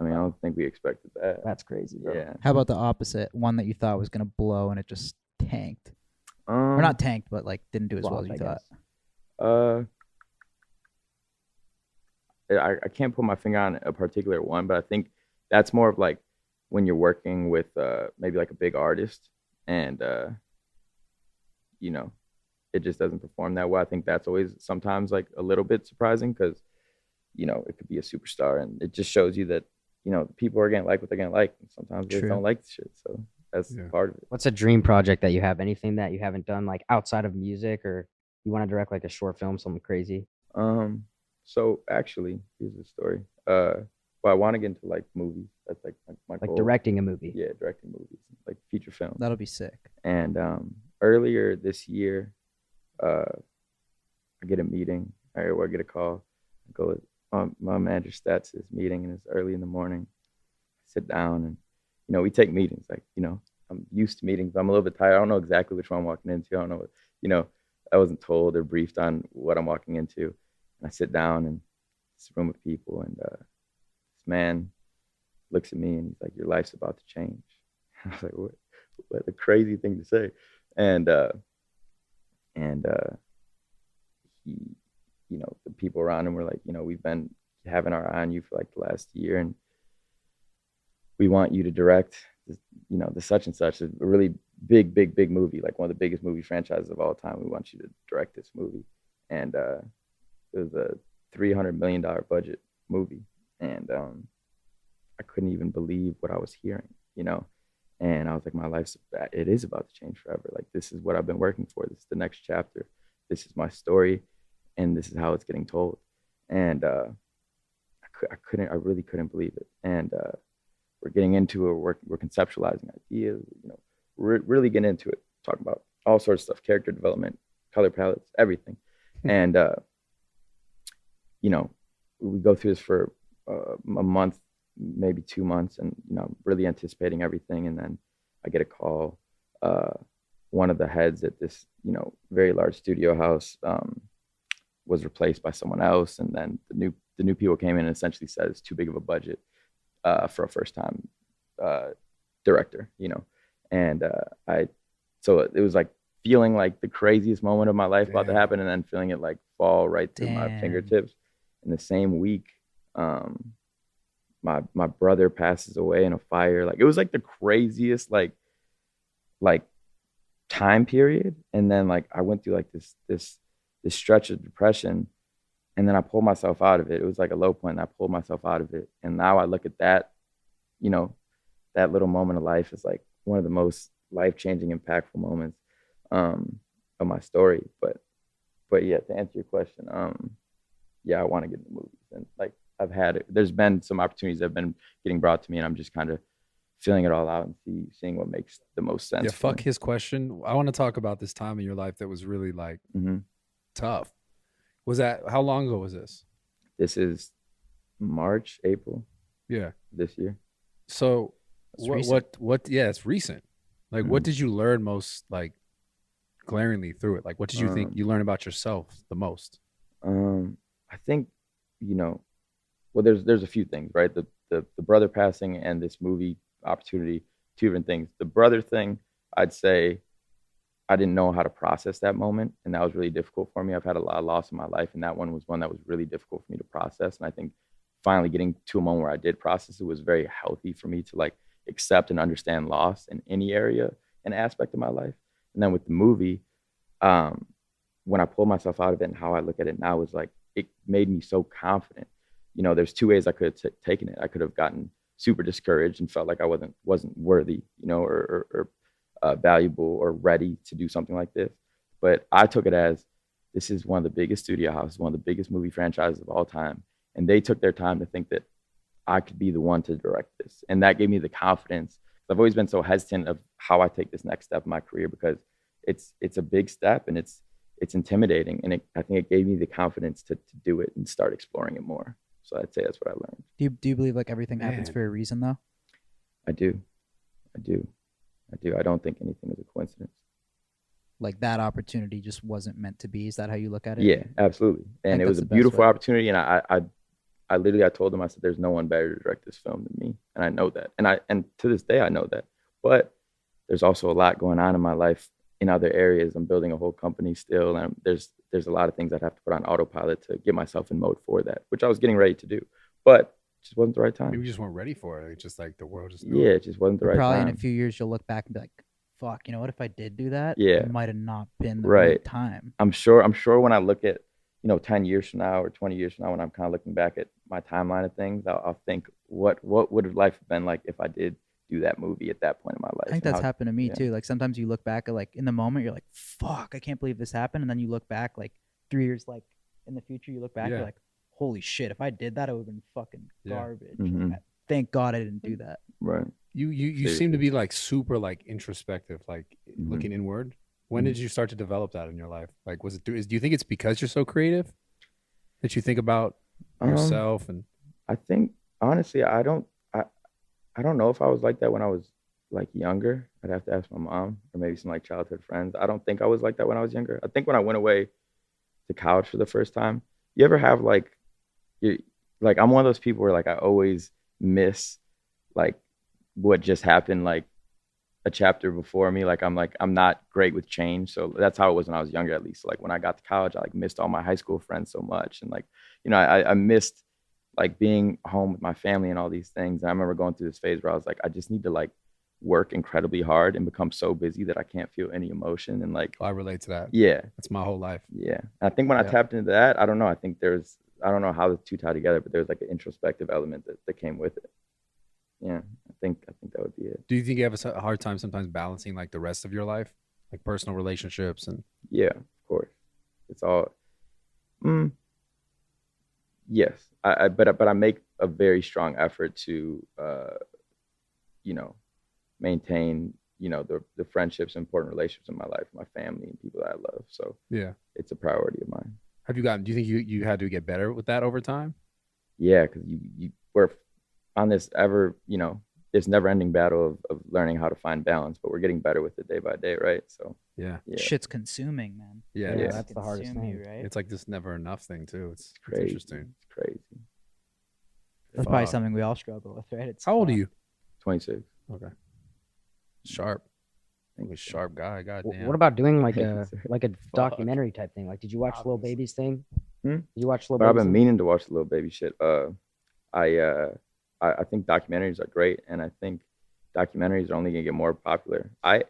I mean, I don't think we expected that. That's crazy, bro. Yeah. How about the opposite? One that you thought was gonna blow and it just tanked, or not tanked, but like didn't do as well as you thought. I can't put my finger on a particular one, but I think that's more of like when you're working with maybe like a big artist and it just doesn't perform that well. I think that's always sometimes like a little bit surprising because it could be a superstar and it just shows you that people are gonna like what they're gonna like. And sometimes they True. don't like the shit, so that's part of it. What's a dream project that you have? Anything that you haven't done like outside of music, or you want to direct like a short film, something crazy? So actually, here's the story. Well, I want to get into like movies. That's like my Like goal. directing a movie? Yeah, directing movies, like feature film. That'll be sick. And earlier this year, I get a meeting, or I get a call. I go, my manager stats this meeting, and it's early in the morning. I sit down, and we take meetings. Like I'm used to meetings, but I'm a little bit tired. I don't know exactly which one I'm walking into. I don't know what, I wasn't told or briefed on what I'm walking into. And I sit down in this room of people, and this man looks at me and he's like, "Your life's about to change." I was like, "What a crazy thing to say." And he, the people around him were like, "We've been having our eye on you for like the last year, and we want you to direct this, the such and such, a really big movie, like one of the biggest movie franchises of all time. We want you to direct this movie." And it was a $300 million budget movie, and I couldn't even believe what I was hearing, and I was like, it is about to change forever. Like, this is what I've been working for. This is the next chapter. This is my story, and this is how it's getting told. And I really couldn't believe it. And we're getting into it. We're conceptualizing ideas, we're really getting into it, talking about all sorts of stuff, character development, color palettes, everything. And we go through this for a month, maybe 2 months, and really anticipating everything. And then I get a call. One of the heads at this very large studio house was replaced by someone else, and then the new people came in and essentially said it's too big of a budget for a first time director, and so it was like feeling like the craziest moment of my life about to happen, and then feeling it like fall right through my fingertips. In the same week, my brother passes away in a fire. Like, it was like the craziest like time period. And then like I went through like this stretch of depression, and then I pulled myself out of it. It was like a low point, and I pulled myself out of it. And now I look at that, that little moment of life is like one of the most life-changing, impactful moments of my story. But yeah, to answer your question, I want to get into movies, and like there's been some opportunities that have been getting brought to me, and I'm just kind of feeling it all out and seeing what makes the most sense. Yeah, fuck his question. I want to talk about this time in your life that was really like tough. Was that, how long ago was this? This is March, April. Yeah. This year. So what yeah, it's recent. Like, what did you learn most, like, glaringly through it? Like, what did you think you learned about yourself the most? I think, well, there's a few things, right? The brother passing and this movie opportunity, two different things. The brother thing, I'd say I didn't know how to process that moment, and that was really difficult for me. I've had a lot of loss in my life, and that one was one that was really difficult for me to process. And I think finally getting to a moment where I did process it was very healthy for me to like accept and understand loss in any area and aspect of my life. And then with the movie, when I pulled myself out of it and how I look at it now is like, it made me so confident. You know, there's two ways I could have taken it. I could have gotten super discouraged and felt like I wasn't worthy, you know, or valuable or ready to do something like this. But I took it as, this is one of the biggest studio houses, one of the biggest movie franchises of all time. And they took their time to think that I could be the one to direct this. And that gave me the confidence. I've always been so hesitant of how I take this next step in my career because it's a big step and it's intimidating. And I think it gave me the confidence to do it and start exploring it more. So I'd say that's what I learned. Do you believe like everything happens for a reason though? I do. I don't think anything is a coincidence. Like that opportunity just wasn't meant to be. Is that how you look at it? Yeah, absolutely. And it was a beautiful opportunity. And I literally told them, I said, there's no one better to direct this film than me. And I know that. And to this day, I know that. But there's also a lot going on in my life in other areas. I'm building a whole company still. And there's a lot of things I'd have to put on autopilot to get myself in mode for that, which I was getting ready to do. But it just wasn't the right time. Maybe we just weren't ready for it. It's just like the world just it just wasn't the right probably time. In a few years, you'll look back and be like, fuck, you know what? If I did do that, Yeah. it might have not been the right time. I'm sure when I look at, 10 years from now or 20 years from now, when I'm kind of looking back at my timeline of things, I'll think, what would life have been like if I did do that movie at that point in my life? I think that's happened to me too. Like sometimes you look back at like in the moment, you're like, fuck, I can't believe this happened. And then you look back like 3 years, like in the future, you look back, you're like, holy shit, if I did that, it would have been fucking garbage. Mm-hmm. Like, thank God I didn't do that. Right. You seem to be like super like introspective, like looking inward. When did you start to develop that in your life? Like, do you think it's because you're so creative that you think about yourself? And I think honestly, I don't know if I was like that when I was like younger. I'd have to ask my mom or maybe some like childhood friends. I don't think I was like that when I was younger. I think when I went away to college for the first time, you ever have like I'm one of those people where like I always miss like what just happened like a chapter before me. Like I'm not great with change. So that's how it was when I was younger, at least. Like when I got to college, I like missed all my high school friends so much. And like, I missed like being home with my family and all these things. And I remember going through this phase where I was like, I just need to like work incredibly hard and become so busy that I can't feel any emotion. And like, I relate to that. Yeah. That's my whole life. Yeah. And I think when I tapped into that, I don't know. I think I don't know how the two tie together, but there's like an introspective element that came with it. Yeah. I think that would be it. Do you think you have a hard time sometimes balancing like the rest of your life, like personal relationships and? Yeah, of course. It's all. Yes, but I make a very strong effort to, maintain, the friendships, important relationships in my life, my family, and people that I love. So yeah, it's a priority of mine. Do you think you had to get better with that over time? Yeah, because we're on this this never-ending battle of learning how to find balance, but we're getting better with it day by day, right? So yeah. Shit's consuming, man. Yeah. That's the hardest thing, right? It's like this never enough thing too. It's crazy. It's interesting. It's crazy. That's probably something we all struggle with, right? How old are you? 26. Okay. Sharp. I think a sharp guy. Goddamn. What about doing like a documentary type thing? Like, did you watch Lil Baby's thing? Did you watch Lil Baby's? I've been meaning to watch the Lil Baby shit. I think documentaries are great, and I think documentaries are only gonna get more popular. I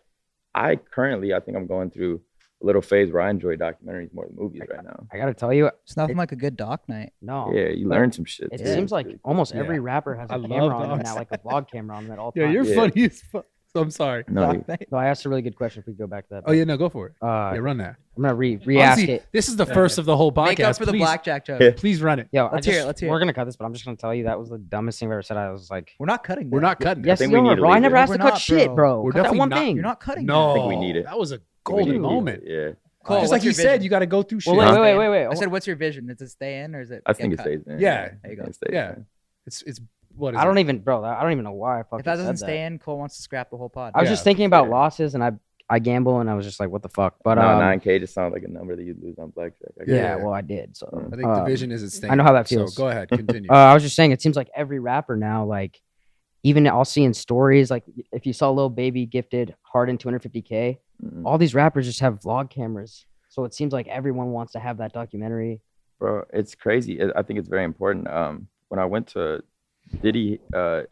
think I'm going through a little phase where I enjoy documentaries more than movies right now. I gotta tell you, it's nothing like a good doc night. No. Yeah, you learn some shit. It seems like almost every rapper has a camera on them now, like a vlog camera on them at all times. Yeah, you're funny as fuck. So I'm sorry. No, I asked a really good question. If we go back to that. Oh yeah, no, go for it. Yeah, run that. I'm gonna re-ask it. This is the first of the whole podcast. Make up for the blackjack joke. Please run it. Yo, let's hear it. We're gonna cut this, but I'm just gonna tell you that was the dumbest thing I've ever said. I was like, we're not cutting. We're not cutting. Yes, I think you we are, need bro. I never asked to We're cut not, shit, bro. We're Cut that definitely one not. thing. You're not cutting. No, I think we need it. That was a golden moment. Yeah. Cole, Just like you said, you got to go through shit. Well, wait. I said, what's your vision? Does it stay in or is it? I think it stays in. Yeah. There you go. Yeah. It's what is I don't it? even, bro. I don't even know why I fucking If that doesn't said stay that. in, Cole wants to scrap the whole pod. I was just thinking about losses, and I gamble, and I was just like, what the fuck? But no, 9K just sounds like a number that you'd lose on blackjack. Yeah, well, I did. So I think the vision is it's staying. I know how that feels. So go ahead, continue. I was just saying, it seems like every rapper now, like, even I'll see in stories, like if you saw Lil Baby gifted Harden 250K, all these rappers just have vlog cameras. So it seems like everyone wants to have that documentary. Bro, it's crazy. I think it's very important. When I went to Diddy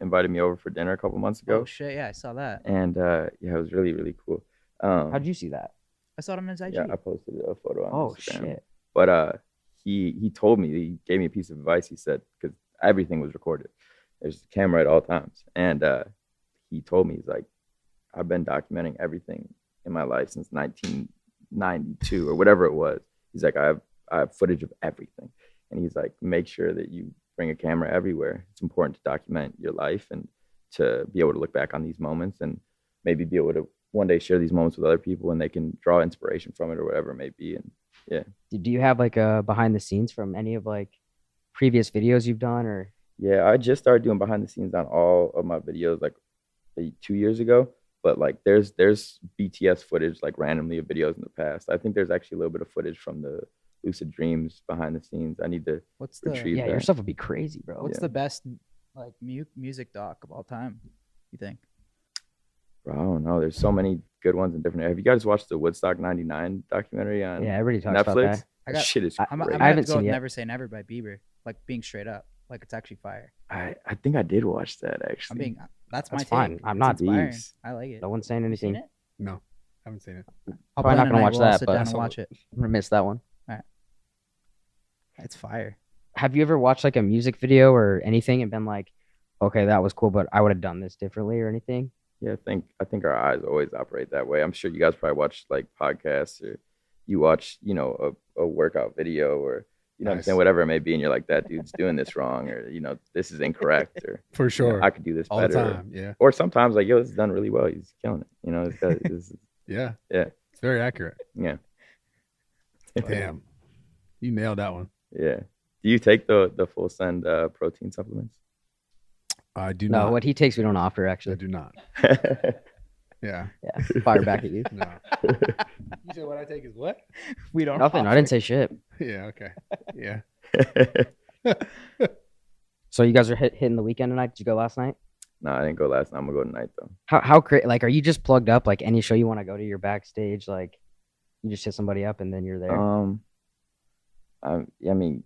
invited me over for dinner a couple months ago, Oh shit, yeah, I saw that. and yeah, it was really really cool. How'd you see that? I saw it on his IG. Yeah, I posted a photo on Oh Instagram. shit. But he told me, he gave me a piece of advice. He said, because everything was recorded, there's a camera at all times, and he told me, he's like, I've been documenting everything in my life since 1992 or whatever it was. He's like, I have footage of everything, and he's like, make sure that you bring a camera everywhere. It's important to document your life and to be able to look back on these moments and maybe be able to one day share these moments with other people and they can draw inspiration from it or whatever it may be. And yeah. Do you have like a behind the scenes from any of like previous videos you've done or? Yeah, I just started doing behind the scenes on all of my videos like 2 years ago. But like there's BTS footage like randomly of videos in the past. I think there's actually a little bit of footage from the Lucid Dreams behind the scenes. I need to What's the retrieve Yeah, that. your stuff would be crazy, bro. What's Yeah. the best like music doc of all time? You think? Bro, I don't know. There's so many good ones in different. Have you guys watched the Woodstock '99 documentary on Yeah, everybody talks about Netflix? that. I That got- shit is I- I'm great. gonna I have haven't to go seen with it yet. Never Say Never by Bieber. Like being straight up, like it's actually fire. I think I did watch that I'm actually. being. That's my That's fine. take. I'm It's not inspiring. beast. I like it. No one's saying You seen anything. it? No, haven't seen it. I'll Probably not plan a gonna night, watch we'll all that, sit but down I and saw watch it. I'm gonna miss that one. It's fire. Have you ever watched like a music video or anything and been like, okay, that was cool, but I would have done this differently or anything? Yeah, I think our eyes always operate that way. I'm sure you guys probably watch like podcasts or you watch, you know, a workout video or you know what I'm Nice. saying, whatever it may be, and you're like, that dude's doing this wrong, or you know, this is incorrect, or For you know, sure. I could do this All the better. time. Yeah. Or sometimes like, yo, this is done really well. He's killing it. You know, this Yeah. Yeah. It's very accurate. yeah. Damn. You nailed that one. Yeah. Do you take the full send protein supplements? I do No, not. what he takes we don't offer I actually. do not. Yeah. Yeah, fire back at you. No. You said what I take is what? We don't. Nothing. I didn't say shit. Yeah. Okay. Yeah. So you guys are hitting the weekend tonight? Did you go last night? No, I didn't go last night. I'm gonna go tonight though. How like are you just plugged up? Like any show you want to go to, you're backstage. Like you just hit somebody up and then you're there. I mean,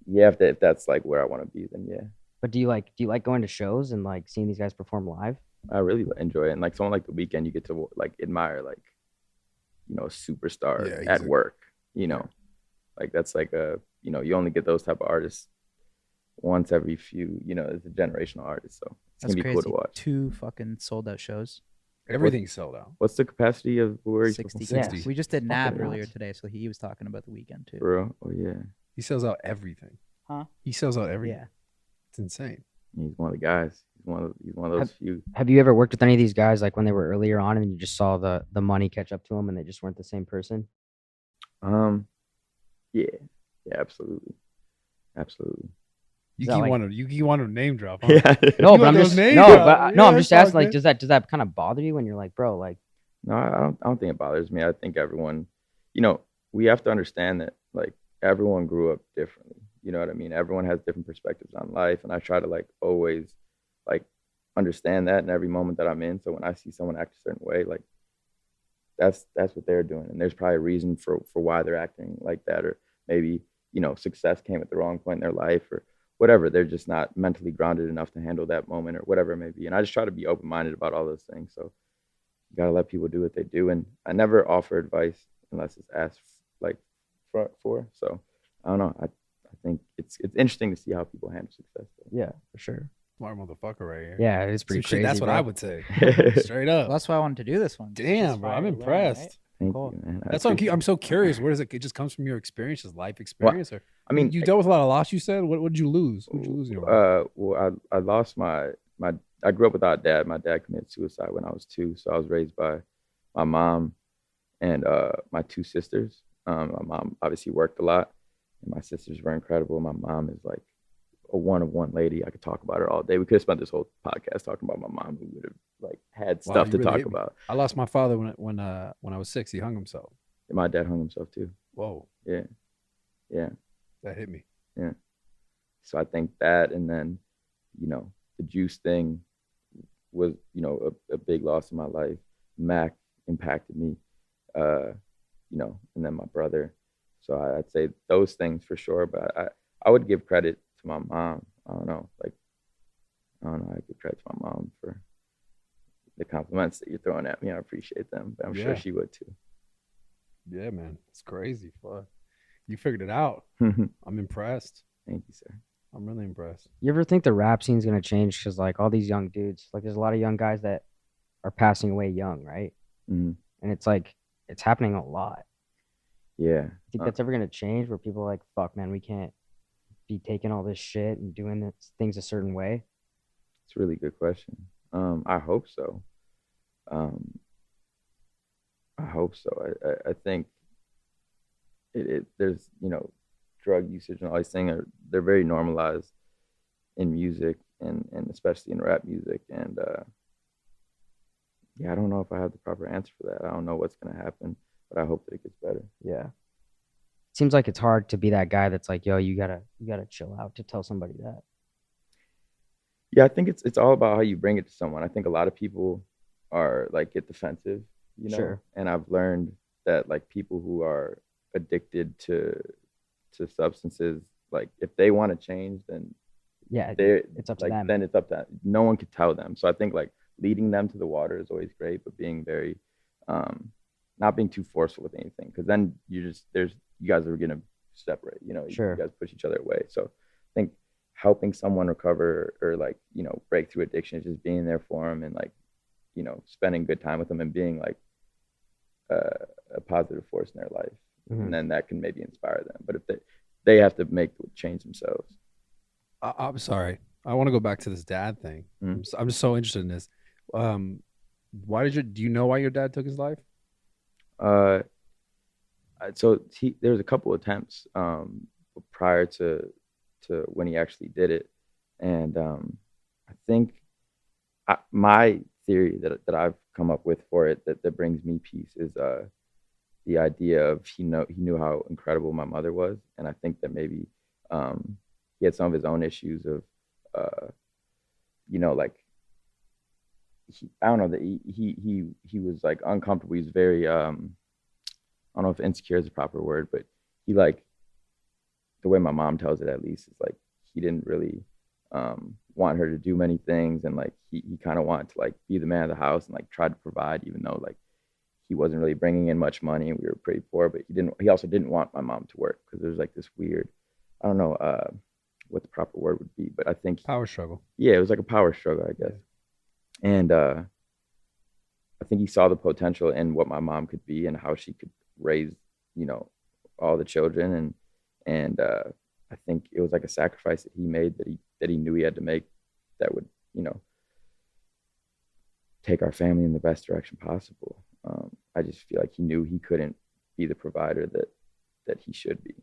yeah, if that's like where I want to be, then yeah. But do you like going to shows and like seeing these guys perform live? I really enjoy it. And like someone like The Weeknd, you get to like admire like, you know, a superstar Yeah, he's at a- work, you know, like that's like you know, you only get those type of artists once every few, you know, as a generational artist. So it's That's gonna be crazy. cool to watch. 2 fucking sold out shows. Everything's sold out. What's the capacity of where he's 60. Yeah. 60. We just did Nab Fucking earlier nuts. today, so he was talking about the weekend too. for real? Oh yeah. He sells out everything. Huh? He sells out everything. Yeah. It's insane. He's one of the guys. He's one of those few. Have you ever worked with any of these guys like when they were earlier on and you just saw the money catch up to them and they just weren't the same person? Yeah, absolutely. Absolutely. You Is that keep like- wanting to name drop. Huh? Yeah. No, You but want I'm those just names? no, Yeah, but no, I'm yeah, just it's all asking. Like, good. does that kind of bother you when you're like, bro, like, No, I don't think it bothers me. I think everyone, you know, we have to understand that like everyone grew up differently. You know what I mean? Everyone has different perspectives on life, and I try to like always like understand that in every moment that I'm in. So when I see someone act a certain way, like that's what they're doing, and there's probably a reason for why they're acting like that, or maybe you know success came at the wrong point in their life, or whatever. They're just not mentally grounded enough to handle that moment, or whatever it may be. And I just try to be open minded about all those things. So you gotta let people do what they do, and I never offer advice unless it's asked like for. So I don't know. I think it's interesting to see how people handle success. yeah, for sure. Smart motherfucker right here. Yeah, it's Some pretty shit, crazy. that's what bro. I would say. Though. Straight up. Well, that's why I wanted to do this one. It's Damn, just bro. fire I'm to learn, impressed. right? Thank Cool. you, man. That's why I'm so curious. Where does it just comes from your experiences, life experience? Or I mean, you dealt with a lot of loss, you said? What did you lose? What did you lose in your life? Well, I lost my I grew up without a dad. My dad committed suicide when I was 2, so I was raised by my mom and my 2 sisters. My mom obviously worked a lot, and my sisters were incredible. My mom is like a one-of-one lady. I could talk about her all day. We could have spent this whole podcast talking about my mom, who would have like had Wow, stuff you to really talk hit me. about. I lost my father when I was 6. He hung himself. My dad hung himself too. Whoa, Yeah. that hit me. So I think that, and then, you know, the Juice thing was, you know, a big loss in my life. Mac impacted me, you know, and then my brother. So I'd say those things for sure. But I would give credit to my mom. I don't know, like I don't know. I give credit to my mom for the compliments that you're throwing at me. I appreciate them, but I'm sure she would too. Yeah, man, it's crazy. Fuck, you figured it out. Thank I'm impressed. you, sir. I'm really impressed. You ever think the rap scene's gonna change? Because like all these young dudes, like there's a lot of young guys that are passing away young, right? Mhm. And it's like it's happening a lot. Yeah. Think that's ever gonna change where people are like, fuck, man, we can't be taking all this shit and doing things a certain way? It's a really good question. I hope so. I hope so. I think there's, you know, drug usage and all these things they're very normalized in music and especially in rap music. And yeah, I don't know if I have the proper answer for that. I don't know what's gonna happen, but I hope that it gets better. Yeah. It seems like it's hard to be that guy that's like, yo, you gotta chill out to tell somebody that. Yeah, I think it's all about how you bring it to someone. I think a lot of people are like get defensive, you know. Sure. And I've learned that like people who are addicted to substances, like if they want to change, then Yeah, they're it's up to like them. then it's up to no one could tell them. So I think like leading them to the water is always great, but being very not being too forceful with anything, because then you guys are gonna separate, you know. Sure. You guys push each other away. So I think helping someone recover or like, you know, break through addiction is just being there for them and like, you know, spending good time with them and being like a positive force in their life. Mhm. And then that can maybe inspire them. But if they have to make the change themselves. I'm sorry. I want to go back to this dad thing. Mhm. I'm just so interested in this. Why do you know why your dad took his life? So there was a couple attempts prior to when he actually did it, and I think my theory that I've come up with for it that brings me peace is the idea of he knew how incredible my mother was, and I think that maybe he had some of his own issues of you know, like I don't know, that he was like uncomfortable. He was very I don't know if insecure is the proper word, but he like, the way my mom tells it at least, is like he didn't really want her to do many things, and like he kind of wanted to like be the man of the house and like try to provide, even though like he wasn't really bringing in much money and we were pretty poor. But he also didn't want my mom to work, because there's like this weird, I don't know what the proper word would be, but I think Power struggle. yeah, it was like a power struggle, I guess. And I think he saw the potential in what my mom could be and how she could raise, you know, all the children. And I think it was like a sacrifice that he made that he knew he had to make that would, you know, take our family in the best direction possible. I just feel like he knew he couldn't be the provider that he should be.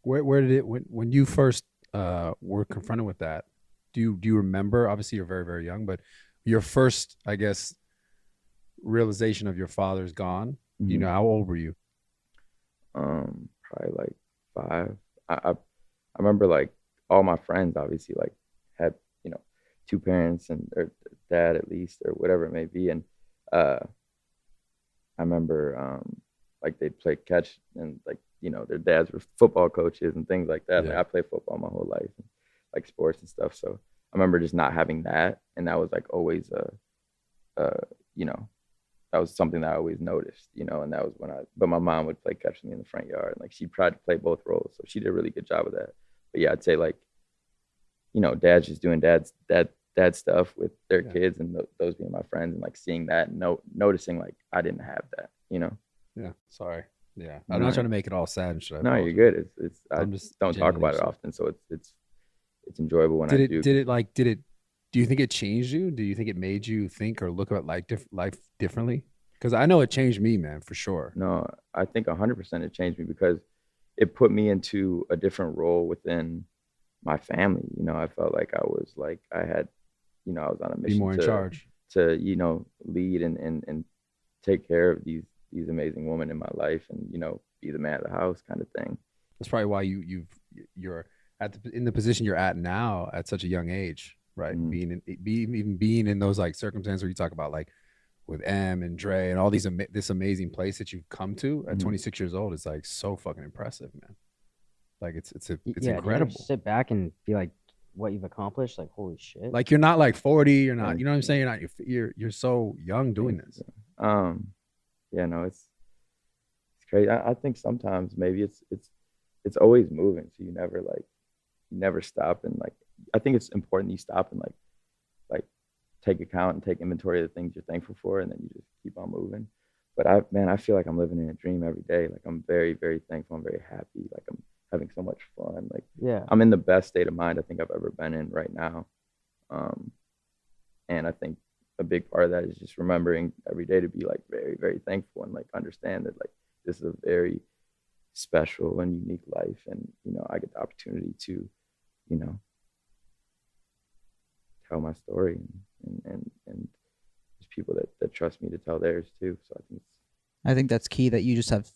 Where did it when you first were confronted with that? Do you remember? Obviously, you're very, very young, but your first, I guess, realization of your father's gone. Mm-hmm. You know, how old were you? Probably like 5. I remember like all my friends obviously like had, you know, 2 parents or dad at least, or whatever it may be, and I remember like they'd play catch and like, you know, their dads were football coaches and things like that. Yeah. Like I played football my whole life, and, like sports and stuff. So I remember just not having that, and that was like always you know, that was something that I always noticed, you know. And that was but my mom would play catch with me in the front yard, and like she tried to play both roles, so she did a really good job of that. But yeah, I'd say like, you know, dad's just doing dad stuff with their kids, and those being my friends, and like seeing that and noticing like I didn't have that, you know. Yeah, sorry. Yeah, I'm not trying to make it all sad and shit. No, you're good. It's I I'm just don't talk about it often, so it's enjoyable when I do. Do you think it changed you? Do you think it made you think or look at life differently? Because I know it changed me, man, for sure. No, I think 100% it changed me, because it put me into a different role within my family. You know, I felt like I was like I had, you know, I was on a mission Be more in charge to, you know, lead and take care of these amazing women in my life, and, you know, be the man of the house kind of thing. That's probably why you're in the position you're at now at such a young age, right? Mm-hmm. Being in those like circumstances where you talk about like with M and Dre and all these this amazing place that you've come to at 26 years old is like so fucking impressive, man. Like it's Yeah, incredible. just sit back and be like, what you've accomplished, like holy shit. Like you're not like 40, you're not, you know what I'm saying? You're so young doing this. Yeah, no, it's crazy. I think sometimes maybe it's always moving, so you never stop, and like I think it's important you stop and like take account and take inventory of the things you're thankful for, and then you just keep on moving. But I feel like I'm living in a dream every day. Like I'm very, very thankful. I'm very happy. Like I'm having so much fun. Like I'm in the best state of mind I think I've ever been in right now. And I think a big part of that is just remembering every day to be like very, very thankful and like understand that like this is a very special and unique life. And, you know, I get the opportunity to, you know, tell my story and there's people that trust me to tell theirs too. So I think that's key, that you just have,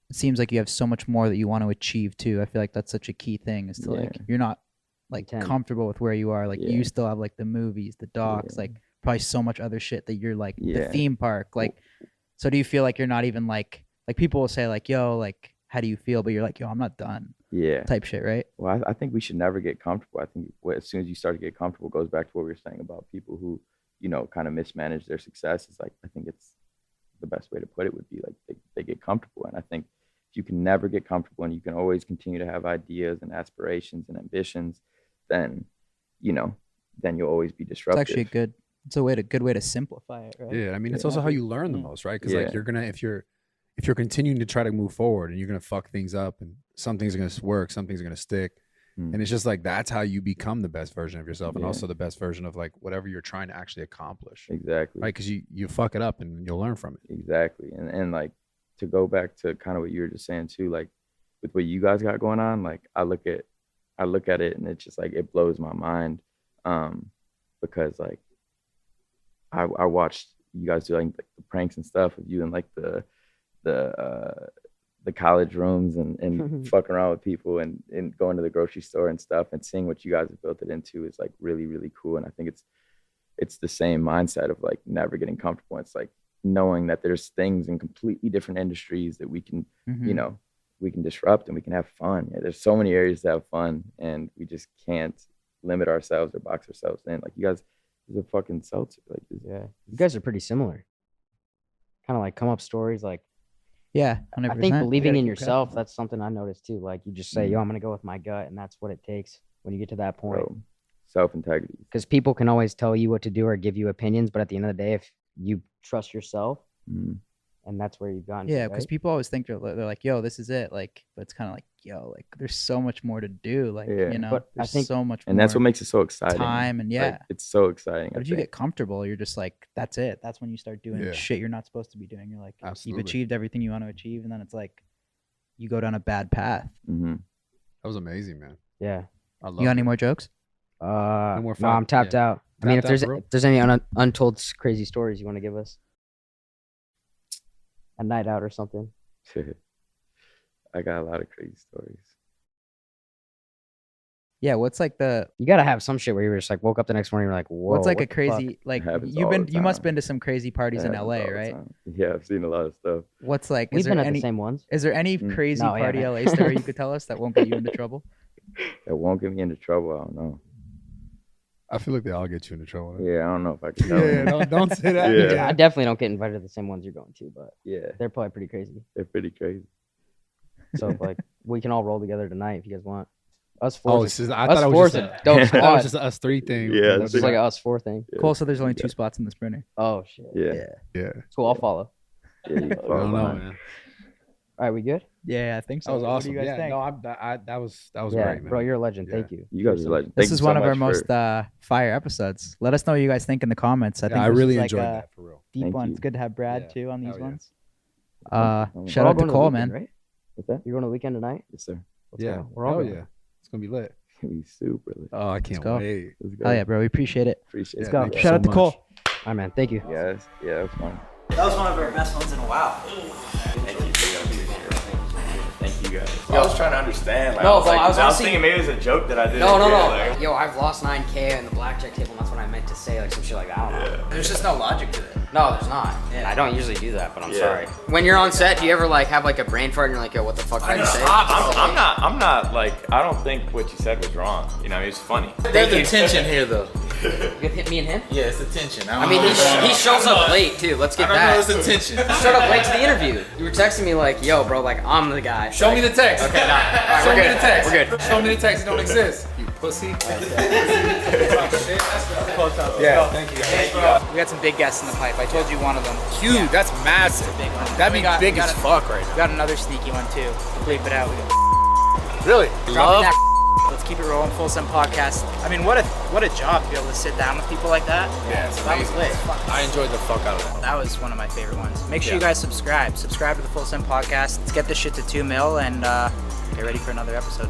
it seems like you have so much more that you want to achieve too. I feel like that's such a key thing, is to like, you're not like comfortable with where you are. Like you still have like the movies, the docs, like probably so much other shit that you're like the theme park. Like, so do you feel like you're not even like people will say like, yo, like, how do you feel? But you're like, yo, I'm not done. Yeah. Type shit, right? Well, I think we should never get comfortable. I think as soon as you start to get comfortable, it goes back to what we were saying about people who, you know, kind of mismanage their success. It's like, I think it's the best way to put it would be like they get comfortable. And I think if you can never get comfortable and you can always continue to have ideas and aspirations and ambitions, then, you know, then you'll always be disruptive. It's actually a good way to simplify it, right? Yeah, I mean, it's also how you learn the most, right? Because like if you're continuing to try to move forward and you're gonna fuck things up, and some things are gonna work, some things are gonna stick, and it's just like that's how you become the best version of yourself, and also the best version of like whatever you're trying to actually accomplish. Exactly. Right, because you fuck it up and you'll learn from it. Exactly, and like to go back to kind of what you were just saying too, like with what you guys got going on, like I look at it and it's just like it blows my mind, because like I watched you guys do like the pranks and stuff with you and like the college rooms and fucking around with people and going to the grocery store and stuff, and seeing what you guys have built it into is like really, really cool. And I think it's the same mindset of like never getting comfortable. It's like knowing that there's things in completely different industries that we can, you know, we can disrupt and we can have fun. Yeah, there's so many areas to have fun, and we just can't limit ourselves or box ourselves in. Like you guys is a fucking seltzer. Like you guys are pretty similar. Kind of like come up stories like. Yeah, 100%. I think believing in yourself, that's something I noticed too. Like you just say, yo, I'm going to go with my gut. And that's what it takes when you get to that point. Bro, self-integrity. Because people can always tell you what to do or give you opinions. But at the end of the day, if you trust yourself, and that's where you've gotten. Yeah, because people always think they're like, yo, this is it. Like, but it's kind of like, yo, like there's so much more to do. Like, you know, but there's so much more. And that's what makes it so exciting. Time and like, it's so exciting. But if you get comfortable, you're just like, that's it. That's when you start doing shit you're not supposed to be doing. You're like, you've achieved everything you want to achieve, and then it's like, you go down a bad path. That was amazing, man. Yeah. You got any more jokes? No, I'm tapped out. I mean, if there's any untold crazy stories you want to give us, a night out or something. I got a lot of crazy stories. Yeah, what's like you gotta have some shit where you were just like woke up the next morning, you're like, whoa. What's like a crazy like you must been to some crazy parties in LA, right? Yeah, I've seen a lot of stuff. What's like we've been at the same ones. Is there any crazy party LA story you could tell us that won't get you into trouble? That won't get me into trouble, I don't know. I feel like they all get you into trouble. Yeah, I don't know if I can tell don't say that. Yeah, I definitely don't get invited to the same ones you're going to, but they're probably pretty crazy. They're pretty crazy. So like we can all roll together tonight if you guys want. Us four. Oh, I thought it was just us three thing. Yeah, it's just like a us four thing. Yeah. Cool. So there's only 2 spots in the sprinter. Oh shit. Yeah. Cool. I'll follow. Yeah, you follow. I don't know, man. All right, we good? Yeah, I think so. That was awesome. What do you guys think? No, that was great, man. Bro, you're a legend. Thank you. You guys are legends. This is one of our most fire episodes. Let us know what you guys think in the comments. I think I really enjoyed that for real. Deep one. It's good to have Brad too on these ones. Shout out to Cole, man. Right? What's that? You're going to the weekend tonight? Yes, sir. Yeah, we're all going. It's gonna be lit. It's gonna be super lit. Oh, I can't wait. Oh yeah, bro. We appreciate it. Appreciate it. Let's go. Shout out to Cole. All right, man. Thank you. Yeah, that was fun. That was one of our best ones in a while. Thank you. Thank you guys. I was trying to understand. Like, No, I was, bro, I was thinking maybe it was a joke that I did. No. Like, Yo, I've lost 9K in the blackjack table, and that's what I meant to say, like some shit like that. I don't know. There's just no logic to it. No, there's not. Yeah. I don't usually do that, but I'm Yeah. sorry. When you're on set, do you ever like have like a brain fart and you're like, yo, what the fuck did I say? I'm not like, I don't think what you said was wrong. You know, it was funny. There's a tension here, though. With me and him? Yeah, it's a tension. I mean, he shows up late too. Let's get I don't know, that. it's a tension. He showed up late to the interview. You were texting me like, yo, bro, like I'm the guy. Show me the text. Okay, nah. All right, Show we're me good. the text. We're good. Show me the text. It don't exist. You pussy. Yeah, thank you. We got some big guests in the pipe. I told you one of them. Huge. That's massive. Big one. That'd be We got- big we as got fuck right We got another sneaky one too. Bleep it out. Really? Dropping Love. that. Let's keep it rolling. Full Send podcast. I mean, what a job to be able to sit down with people like that. Yeah, it's That was amazing. lit. I enjoyed the fuck out of that. That was one of my favorite ones. Make sure Yeah. you guys subscribe. Subscribe to the Full Send podcast. Let's get this shit to 2 mil and get ready for another episode.